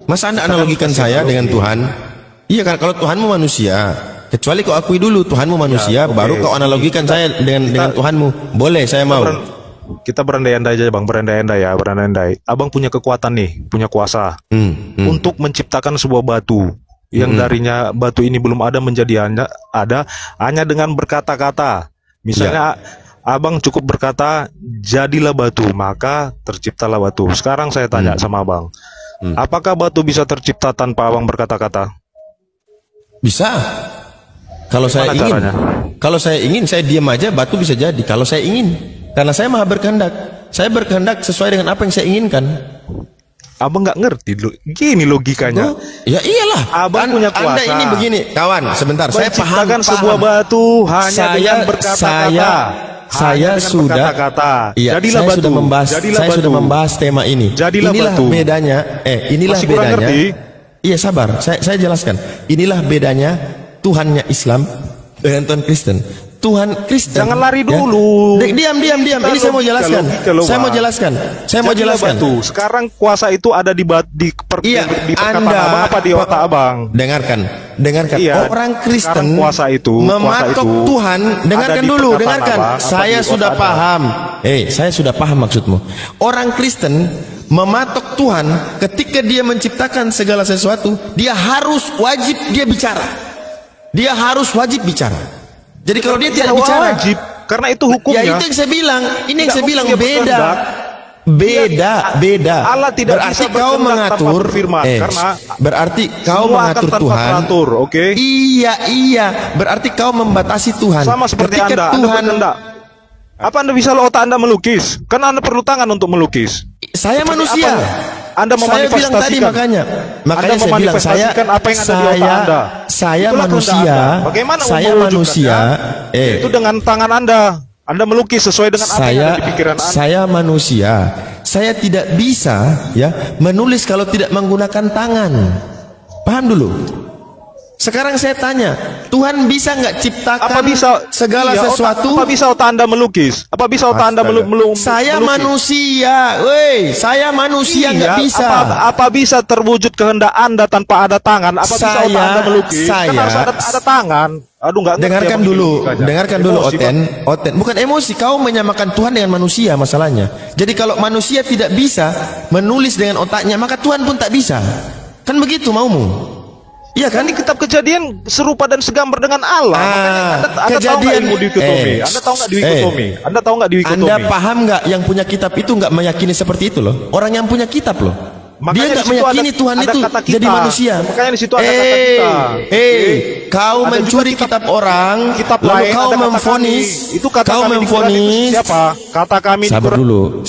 Masa Anda analogikan saya dengan Tuhan? Iya kan, kalau Tuhanmu manusia, kecuali kau akui dulu Tuhanmu manusia, baru kau analogikan saya dengan Tuhanmu. Boleh, saya mau. Kita berandai-andai aja, Bang, berandai-andai. Abang punya kekuatan nih, punya kuasa untuk menciptakan sebuah batu yang darinya batu ini belum ada menjadi ada hanya dengan berkata-kata. Misalnya Abang cukup berkata, jadilah batu, maka terciptalah batu. Sekarang saya tanya sama Abang, Apakah batu bisa tercipta tanpa abang berkata-kata? Bisa. Kalau saya ingin. caranya? Kalau saya ingin, saya diam aja, batu bisa jadi. Kalau saya ingin. Karena saya maha berkehendak. Saya berkehendak sesuai dengan apa yang saya inginkan. Abang nggak ngerti gini logikanya. Oh, ya iyalah. Abang punya kuasa. Anda ini begini, kawan. Sebentar, saya paham. Sebuah batu hanya dengan berkata-kata. Saya sudah iya, Jadilah saya batu. sudah membahas Jadilah saya batu. sudah membahas tema ini. Jadilah inilah batu. bedanya inilah Masih kurang bedanya. ngerti? Iya, sabar. Saya jelaskan. Inilah bedanya Tuhannya Islam dengan Tuhan Kristen. Tuhan Kristen. Jangan lari ya. dulu. Diam. Ini saya mau jelaskan. Saya mau jelaskan. Batu. Sekarang kuasa itu ada di perkataan abang apa di otak abang? Dengarkan. Iya. Orang Kristen kuasa itu mematok Tuhan. Dengarkan dulu. Abang, Saya sudah paham. Saya sudah paham maksudmu. Orang Kristen mematok Tuhan ketika dia menciptakan segala sesuatu, dia wajib bicara. Dia harus wajib bicara. Jadi kalau dia tidak bicara, wajib, karena itu hukumnya. Ya itu yang saya bilang. Ini yang saya bilang beda. Allah tidak berarti bisa kau mengatur firman, karena berarti kau mengatur Tuhan. Teratur, oke? Iya. Berarti kau membatasi Tuhan. Sama seperti ketika Anda Tuhan berkehendak. Apa Anda bisa otak Anda melukis? Karena Anda perlu tangan untuk melukis. Saya Seperti manusia. Anda Saya bilang tadi makanya saya bilang apa yang ada di otak Anda. Saya Itulah manusia. Anda. Bagaimana Saya manusia. Itu dengan tangan Anda. Anda melukis sesuai dengan apa yang ada di pikiran Anda. Saya manusia. Saya tidak bisa menulis kalau tidak menggunakan tangan. Paham dulu. Sekarang saya tanya, Tuhan bisa nggak ciptakan segala sesuatu? Apa bisa otak Anda melukis? Apa bisa otak Anda melukis? Saya manusia, saya manusia nggak bisa. Apa bisa terwujud kehendak Anda tanpa ada tangan? Apa bisa otak Anda melukis? Kan harus ada tangan. Aduh, nggak ngerti. Dengarkan dulu, Oten. Bukan emosi, kau menyamakan Tuhan dengan manusia masalahnya. Jadi kalau manusia tidak bisa menulis dengan otaknya, maka Tuhan pun tak bisa. Kan begitu maumu? Iya kan? Di kitab Kejadian serupa dan segambar dengan Allah. Makanya Anda tahu nggak ilmu dikotomi? Anda tahu nggak dikotomi? Anda tahu nggak dikotomi? Anda paham nggak yang punya kitab itu nggak meyakini seperti itu loh? Orang yang punya kitab loh. Dia nggak meyakini Tuhan itu jadi manusia. Makanya di situ ada kata kita. Kau mencuri kitab orang, lalu kau memvonis. Itu kata kami siapa? Kata kami. Sabar dulu.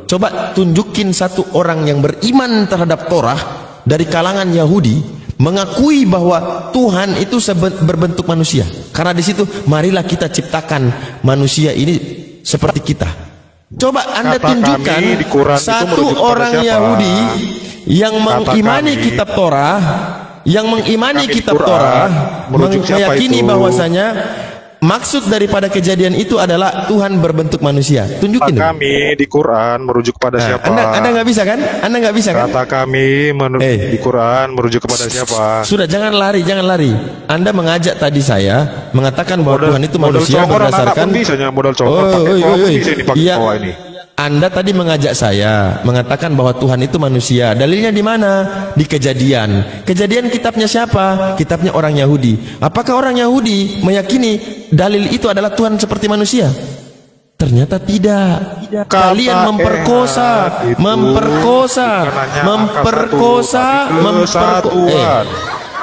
Coba tunjukin satu orang yang beriman terhadap Torah dari kalangan Yahudi mengakui bahwa Tuhan itu berbentuk manusia. Karena di situ marilah kita ciptakan manusia ini seperti kita. Coba Anda tunjukkan satu orang Yahudi yang mengimani kitab Torah, meyakini bahwasanya maksud daripada kejadian itu adalah Tuhan berbentuk manusia. Tunjukin dulu. Kami di Quran merujuk kepada siapa? Anda nggak bisa kan? Kata kami di Quran merujuk kepada siapa? Sudah, jangan lari. Anda mengajak tadi saya mengatakan bahwa Tuhan itu manusia berdasarkan modal cokor ini. Anda tadi mengajak saya mengatakan bahwa Tuhan itu manusia. Dalilnya di mana? Di Kejadian. Kejadian kitabnya siapa? Kitabnya orang Yahudi. Apakah orang Yahudi meyakini dalil itu adalah Tuhan seperti manusia? Ternyata tidak. Kalian memperkosa.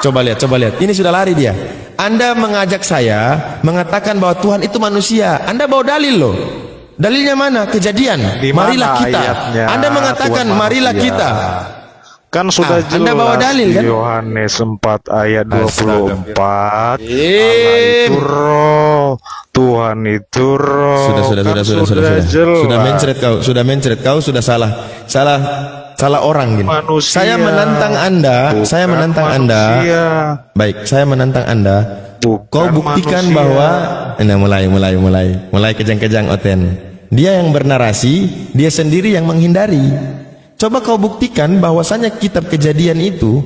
Coba lihat. Ini sudah lari dia. Anda mengajak saya mengatakan bahwa Tuhan itu manusia. Anda bawa dalil loh. Dalilnya mana? Kejadian. Marilah kita. Anda mengatakan marilah kita. Kan sudah jelas. Anda bawa dalil kan? Yohanes 4 ayat 24. Allah itu roh. Tuhan itu roh. Sudah. Sudah mencret kau. Sudah salah orang gini. Manusia. Saya menantang Anda. Baik, saya menantang Anda. Kau buktikan manusia. Bahwa mulai kejang-kejang Oten. Dia yang bernarasi, dia sendiri yang menghindari. Coba kau buktikan bahwasanya kitab Kejadian itu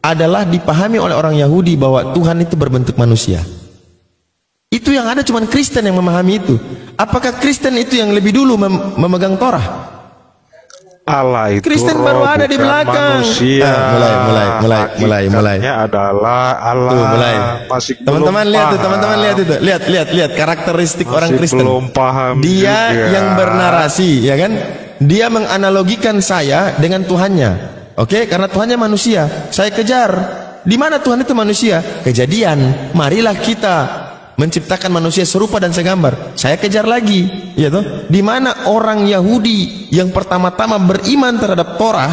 adalah dipahami oleh orang Yahudi bahwa Tuhan itu berbentuk manusia. Itu yang ada cuma Kristen yang memahami itu. Apakah Kristen itu yang lebih dulu memegang Torah? Allah itu Kristen baru ada di belakang. Manusia. Mulai. Adalah Allah. Tuh, mulai. Teman-teman lihat itu. Lihat karakteristik orang Kristen. Belum paham dia juga. Yang bernarasi, ya kan? Dia menganalogikan saya dengan Tuhannya. Oke, karena Tuhannya manusia. Saya kejar. Di mana Tuhan itu manusia? Kejadian. Marilah kita menciptakan manusia serupa dan segambar. Saya kejar lagi, ya toh. Di mana orang Yahudi yang pertama-tama beriman terhadap Torah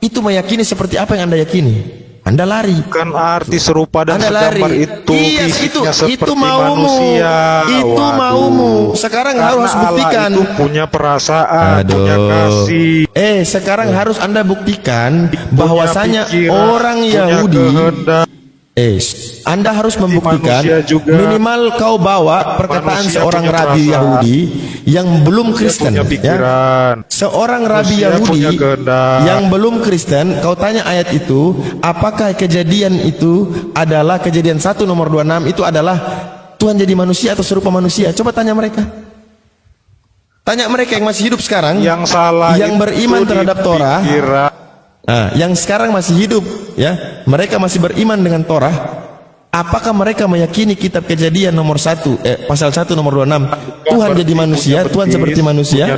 itu meyakini seperti apa yang Anda yakini? Anda lari. Bukan arti serupa dan Anda segambar lari. itu Iya, fisiknya itu seperti maumu. manusia. Itu Waduh. maumu. Sekarang Karena harus buktikan. Allah itu punya perasaan, punya kasih. Sekarang harus Anda buktikan bahwasanya pikiran, orang punya Yahudi. kehendak. Anda harus membuktikan manusia juga. minimal kau bawa perkataan Manusia seorang punya rabi perasaan. Yahudi yang belum Kristen, punya pikiran. ya. Seorang rabi Manusia Yahudi punya kehendak. yang belum Kristen, kau tanya ayat itu, apakah kejadian itu adalah kejadian 1 nomor 26 itu adalah Tuhan jadi manusia atau serupa manusia? Coba tanya mereka. Tanya mereka yang masih hidup sekarang, Yang salah yang itu beriman terhadap di Torah. pikiran. Nah, yang sekarang masih hidup, ya, mereka masih beriman dengan Torah. Apakah mereka meyakini kitab Kejadian nomor 1, pasal 1 nomor 26, Tuhan jadi manusia, Tuhan seperti manusia?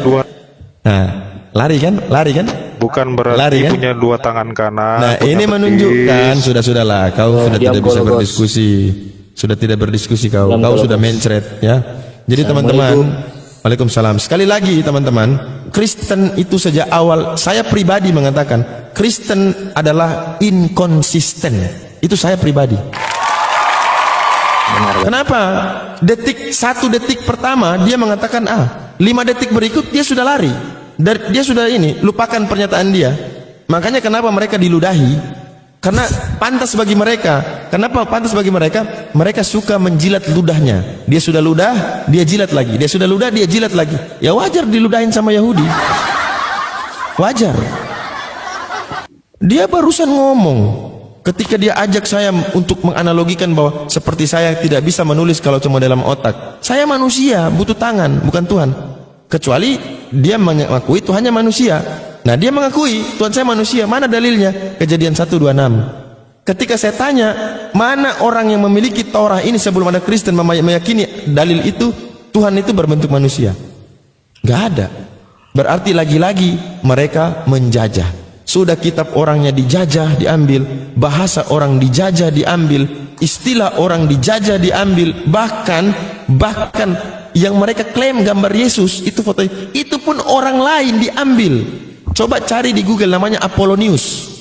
Nah, lari kan? Bukan berarti Lari, kan? punya dua tangan kanan. Nah, punya ini betis. menunjukkan sudahlah, kau sudah diam tidak bisa kau, Bos. berdiskusi, sudah tidak berdiskusi kau Diam kau, sudah Bos. mencret, ya. Jadi teman-teman, Waalaikumsalam. Sekali lagi teman-teman, Kristen itu sejak awal, saya pribadi mengatakan Kristen adalah inkonsisten. Itu saya pribadi. Kenapa? Satu detik pertama dia mengatakan A, 5 detik berikut dia sudah lari. Dia sudah lupakan pernyataan dia. Makanya kenapa mereka diludahi? Karena pantas bagi mereka. Kenapa pantas bagi mereka? Mereka suka menjilat ludahnya. Dia sudah ludah, dia jilat lagi. Dia sudah ludah, dia jilat lagi. Ya wajar diludahin sama Yahudi. Wajar. Dia barusan ngomong ketika dia ajak saya untuk menganalogikan bahwa seperti saya tidak bisa menulis kalau cuma dalam otak. Saya manusia, butuh tangan, bukan Tuhan. Kecuali dia mengakui Tuhannya manusia. Nah, dia mengakui Tuhan saya manusia. Mana dalilnya? Kejadian 1:26. Ketika saya tanya, mana orang yang memiliki Torah ini sebelum ada Kristen meyakini dalil itu, Tuhan itu berbentuk manusia? Gak ada. Berarti lagi-lagi mereka menjajah. Sudah kitab orangnya dijajah, diambil. Bahasa orang dijajah, diambil. Istilah orang dijajah, diambil. Bahkan yang mereka klaim gambar Yesus, itu foto, itu pun orang lain diambil. Coba cari di Google, namanya Apollonius.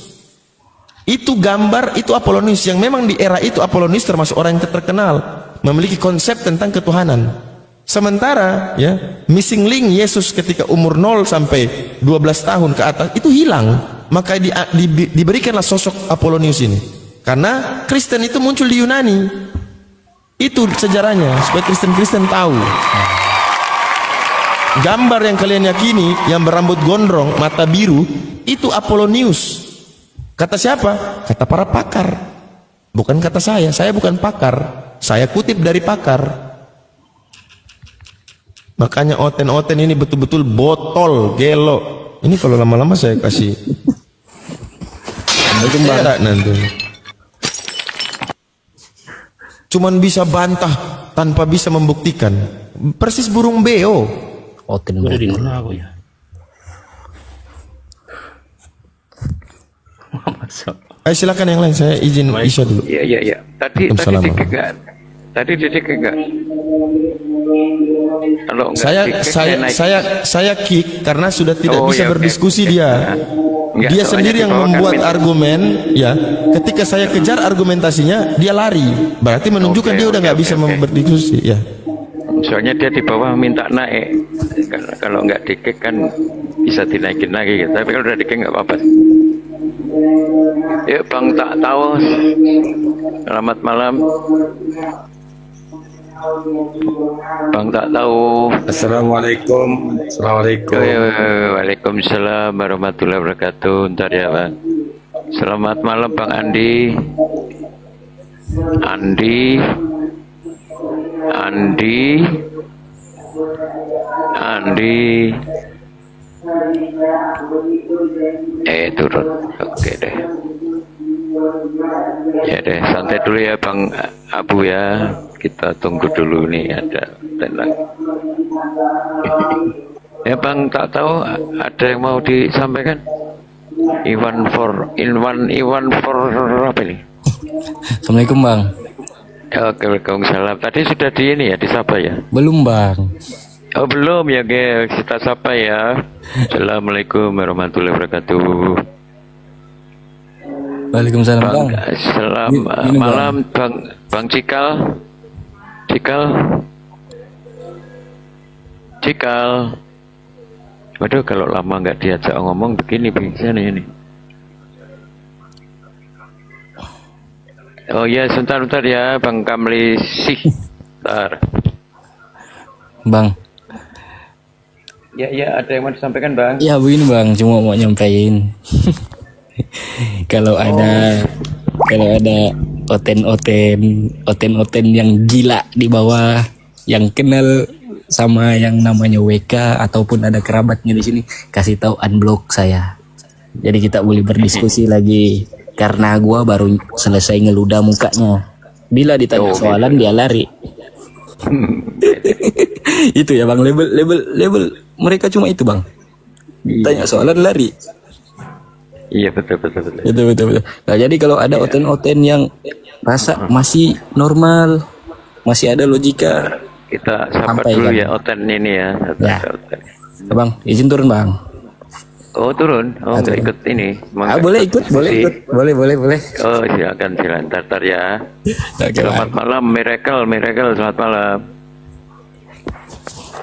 Itu gambar, itu Apollonius, yang memang di era itu Apollonius termasuk orang yang terkenal, memiliki konsep tentang ketuhanan. Sementara ya, missing link Yesus ketika umur 0 sampai 12 tahun ke atas itu hilang. Maka diberikanlah sosok Apollonius ini. Karena Kristen itu muncul di Yunani. Itu sejarahnya supaya Kristen-Kristen tahu. Gambar yang kalian yakini yang berambut gondrong, mata biru, itu Apollonius. Kata siapa? Kata para pakar. Bukan kata saya bukan pakar. Saya kutip dari pakar. Makanya oten-oten ini betul-betul botol, gelo. Ini kalau lama-lama saya kasih bantah nanti. Cuman bisa bantah tanpa bisa membuktikan. Persis burung beo. Udah dengar aku ya. Silakan yang lain, saya izin Isya dulu. Iya. Tadi Didik enggak. Kalau enggak Saya kick karena sudah tidak bisa berdiskusi oke. dia. Enggak, Dia soalnya sendiri yang dibawakan membuat minta- argumen, ya. Ketika saya kejar argumentasinya, dia lari. Berarti menunjukkan dia udah nggak bisa berdiskusi, ya. Soalnya dia di bawah minta naik. Kalau nggak dikik kan bisa dinaikin lagi gitu. Tapi kalau udah dikik nggak apa-apa. Yuk Bang Tak Tahu. Selamat malam. Bang Tak Tahu. Assalamualaikum. Waalaikumsalam warahmatullahi wabarakatuh. Ntar ya Bang. Selamat malam Bang Andi. Turun. Oke deh. Ya deh, santai dulu ya Bang Abu ya. Kita tunggu dulu nih ada tenang. Ya Bang Tak Tahu ada yang mau disampaikan? Iwan for apa ini? Assalamualaikum Bang. Oke, waalaikumsalam. Tadi sudah di ini ya, disapa ya? Belum Bang. Oh belum ya, guys. Kita sapa ya. Assalamualaikum warahmatullahi wabarakatuh. Waalaikumsalam Bang. Selamat malam Bang Cikal. Waduh, kalau lama nggak diajak ngomong begini biasanya ini. Oh ya, sebentar ya, Bang Kamli sih. Bentar. Bang. Ya, ada yang mau disampaikan, Bang? Ya begini Bang, cuma mau nyampein. Kalau ada oten yang gila di bawah, yang kenal sama yang namanya WK ataupun ada kerabatnya di sini, kasih tahu unblock saya. Jadi kita boleh berdiskusi lagi, karena gua baru selesai ngeludah mukanya. Bila ditanya soalan dia lari. Itu ya Bang, label mereka cuma itu Bang. Tanya soalan lari. Iya betul. Betul. Nah, jadi kalau ada oten yang rasa masih normal, masih ada logika, kita sapa dulu ya oten ini ya. Oten. Bang, izin turun Bang. Oh turun, nggak ikut ini. Boleh ikut. Oh silakan ntar ya. Oke, selamat malam Miracle, selamat malam.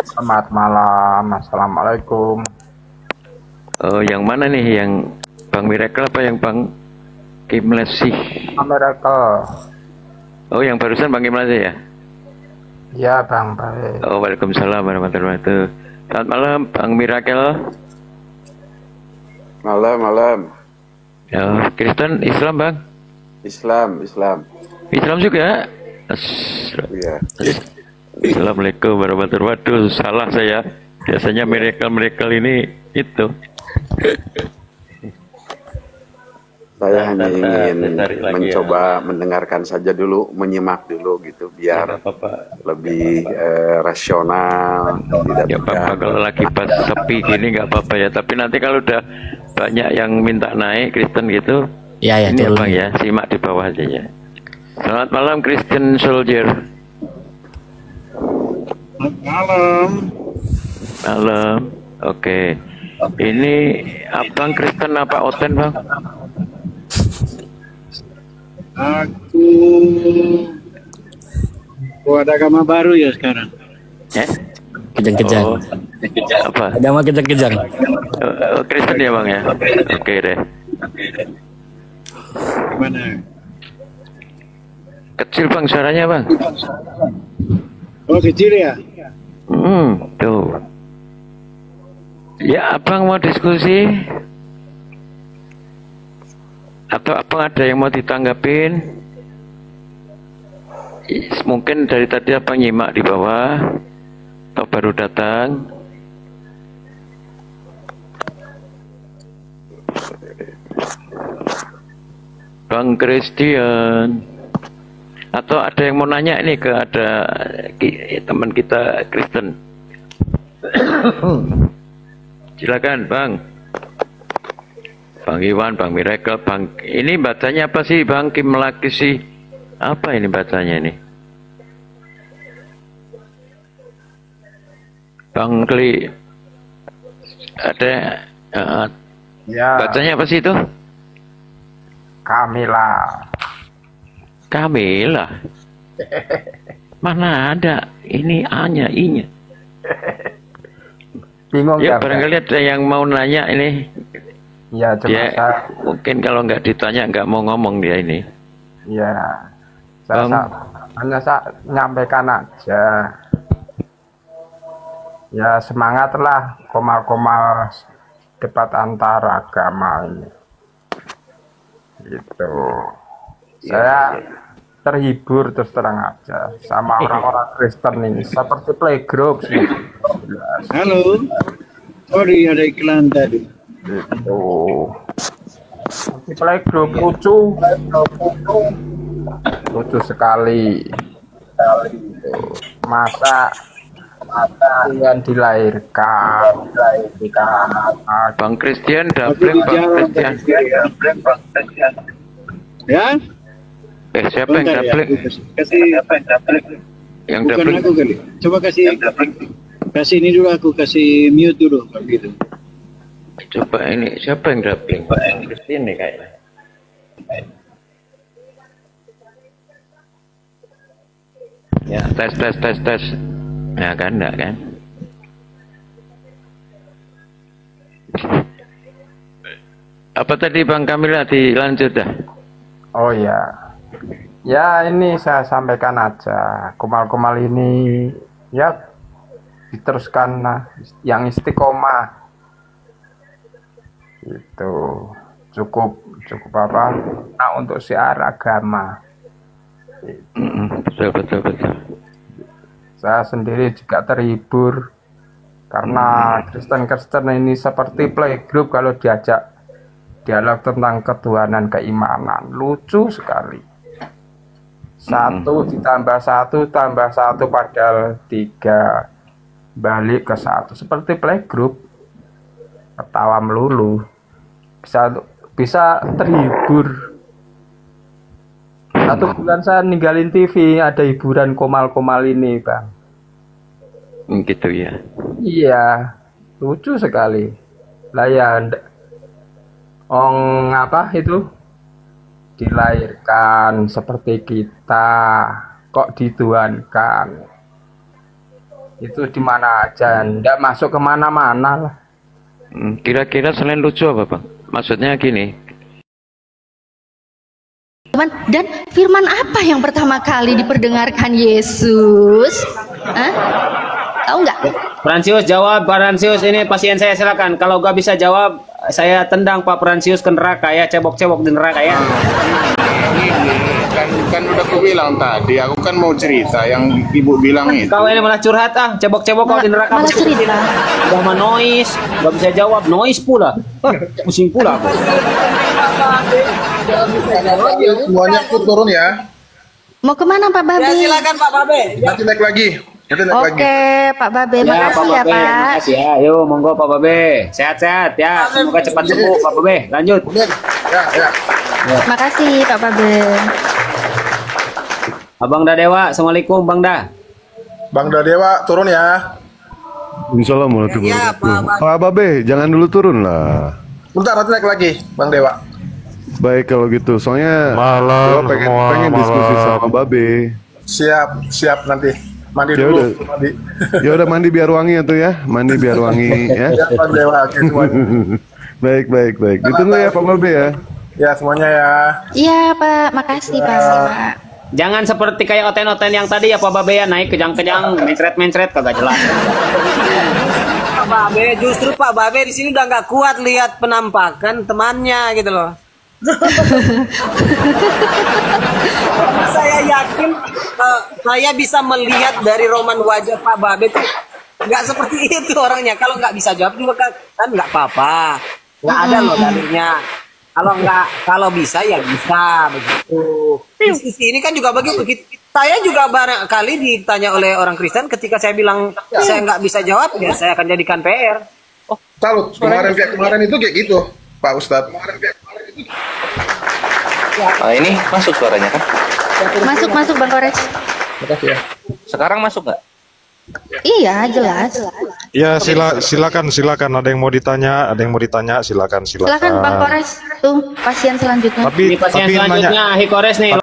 Selamat malam, assalamualaikum. Oh yang mana nih, yang Bang Miracle apa yang Bang Kimlesi? Miracle. Oh yang barusan Bang Kimlesi ya? Ya Bang, baik. Oh waalaikumsalam warahmatullahi wabarakatuh. Selamat malam Bang Miracle. Malam. Oh, Kristen, Islam Bang? Islam juga? Iya. Assalamualaikum warahmatullahi wabarakatuh. Salah saya. Biasanya miracle ini itu. Saya hanya ingin mencoba mendengarkan saja dulu, menyimak dulu gitu, biar lebih rasional. Tidak apa-apa kalau lagi pas sepi gini nggak apa-apa ya. Tapi nanti kalau udah banyak yang minta naik Kristen gitu, ya ini apa ya, simak di bawah aja ya. Selamat malam Christian Soldier. Malam. Oke. Ini abang Kristen apa oten Bang? Aku ada agama baru ya sekarang. Kejang-kejang. Oh, apa? Agama kejang-kejang. Kristen ya Bang ya. Oke deh. Gimana? Kecil Bang suaranya Bang. Oh kecil ya? Tuh. Ya abang mau diskusi? Atau abang ada yang mau ditanggapin? Mungkin dari tadi abang nyimak di bawah, atau baru datang? Bang Christian, atau ada yang mau nanya ini ke ada teman kita Kristen? Silakan Bang. Bang Iwan, Bang Miracle, Bang ini bacanya apa sih Bang Kim lagi sih? Apa ini bacanya ini? Bang Kli ada ya. Bacanya apa sih itu? Kamila. Mana ada? Ini A-nya, I-nya. Bingung ya barangkali ada yang mau nanya ini. Ya cuma dia, mungkin kalau nggak ditanya nggak mau ngomong dia ini. Ya, saya hanya nyampaikan aja. Ya semangatlah komal-komal debat antar agama ini. Gitu. Saya terhibur terus terang aja sama orang-orang Kristen ini seperti playgroup sih. Halo. Sorry ada iklan tadi. Gitu. Playgroup lucu sekali. Masa yang dilahirkan. Bang Christian Dabling, Bang Christian. Ya? Siapa yang Dabling? Yang Bukan Dabling. aku kali. Coba kasih ini dulu, aku kasih mute dulu kalau gitu. Coba ini siapa yang Dabling? Bang Christian nih kayaknya. Ya, tes. Ya kan, enggak kan? Apa tadi Bang Kamila dilanjut dah? Oh ya. Ya ini saya sampaikan aja. Kumal-kumal ini ya diteruskan yang istiqomah. Itu cukup apa? Nah, untuk syiar agama. Betul. Saya sendiri juga terhibur karena Kristen ini seperti playgroup kalau diajak dialog tentang ketuhanan keimanan. Lucu sekali. 1 ditambah 1 tambah 1 padahal 3 balik ke 1 seperti playgroup. Ketawa melulu. Bisa terhibur. 1 bulan saya ninggalin TV, ada hiburan komal-komal ini, Bang. Gitu ya. Iya, lucu sekali. Lah ya, apa itu? Dilahirkan seperti kita, kok dituhankan. Itu di mana aja, ndak masuk kemana-mana lah. Kira-kira selain lucu apa Bang? Maksudnya gini. Dan firman apa yang pertama kali diperdengarkan Yesus? Hah? Tahu nggak? Fransius jawab, Pak Fransius, ini pasien saya, silakan. Kalau nggak bisa jawab, saya tendang Pak Fransius ke neraka ya, cebok-cebok di neraka ya. Kan udah aku bilang tadi, aku kan mau cerita yang ibu bilang itu. Kau ini malah curhat cebok-cebok kau di neraka. Malah cerita. Udah mah noise, nggak bisa jawab, noise pula. Pusing pula aku. Semuanya aku turun ya. Mau kemana Pak Babe? Ya, silakan Pak Babe. Nanti naik lagi. Oke, Pak Babe, makasih ya, Pak. Makasih ya, yuk monggo Pak Babe, sehat-sehat ya, semoga cepat sembuh Pak Babe. Lanjut. Ya. Makasih Pak Babe. Abang Dadewa, assalamualaikum Bang Da. Bang Dadewa turun ya. Assalamualaikum. Ya, Pak Babe, jangan dulu turun lah. Bentar nanti naik lagi, Bang Dewa. Baik kalau gitu, soalnya Malam, gua pengen malam. diskusi sama Babe. Siap nanti. Mandi Ya dulu. udah. Mandi. Ya udah mandi biar wangi ya tuh ya, mandi biar wangi ya. Ya, Bang Dewa, oke semuanya. baik. Ditunggu ya Pak Babe ya. Ya semuanya ya. Iya Pak, makasih Pak. Jangan seperti kayak oten-oten yang tadi ya Pak Babe ya, naik kejang-kejang, mencret-mencret kagak jelas. Pak Babe, justru Pak Babe di sini udah nggak kuat lihat penampakan temannya gitu loh. Saya yakin saya bisa melihat dari roman wajah Pak Babe tuh nggak seperti itu orangnya. Kalau nggak bisa jawab juga kan nggak apa-apa, nggak ada loh dalilnya. Kalau bisa ya bisa begitu. Diskusi ini kan juga begitu. Saya juga barangkali ditanya oleh orang Kristen ketika saya bilang saya nggak bisa jawab, ya saya akan jadikan PR. Salut. Kemarin itu kayak gitu, Pak Ustadz. Ini masuk suaranya kan? Masuk Bang Kores. Makasih ya. Sekarang masuk nggak? Iya, jelas. Ya silakan ada yang mau ditanya, silakan. Silakan Bang Kores. Tuh, pasien selanjutnya. Ini pasien selanjutnya, Ahikores nih.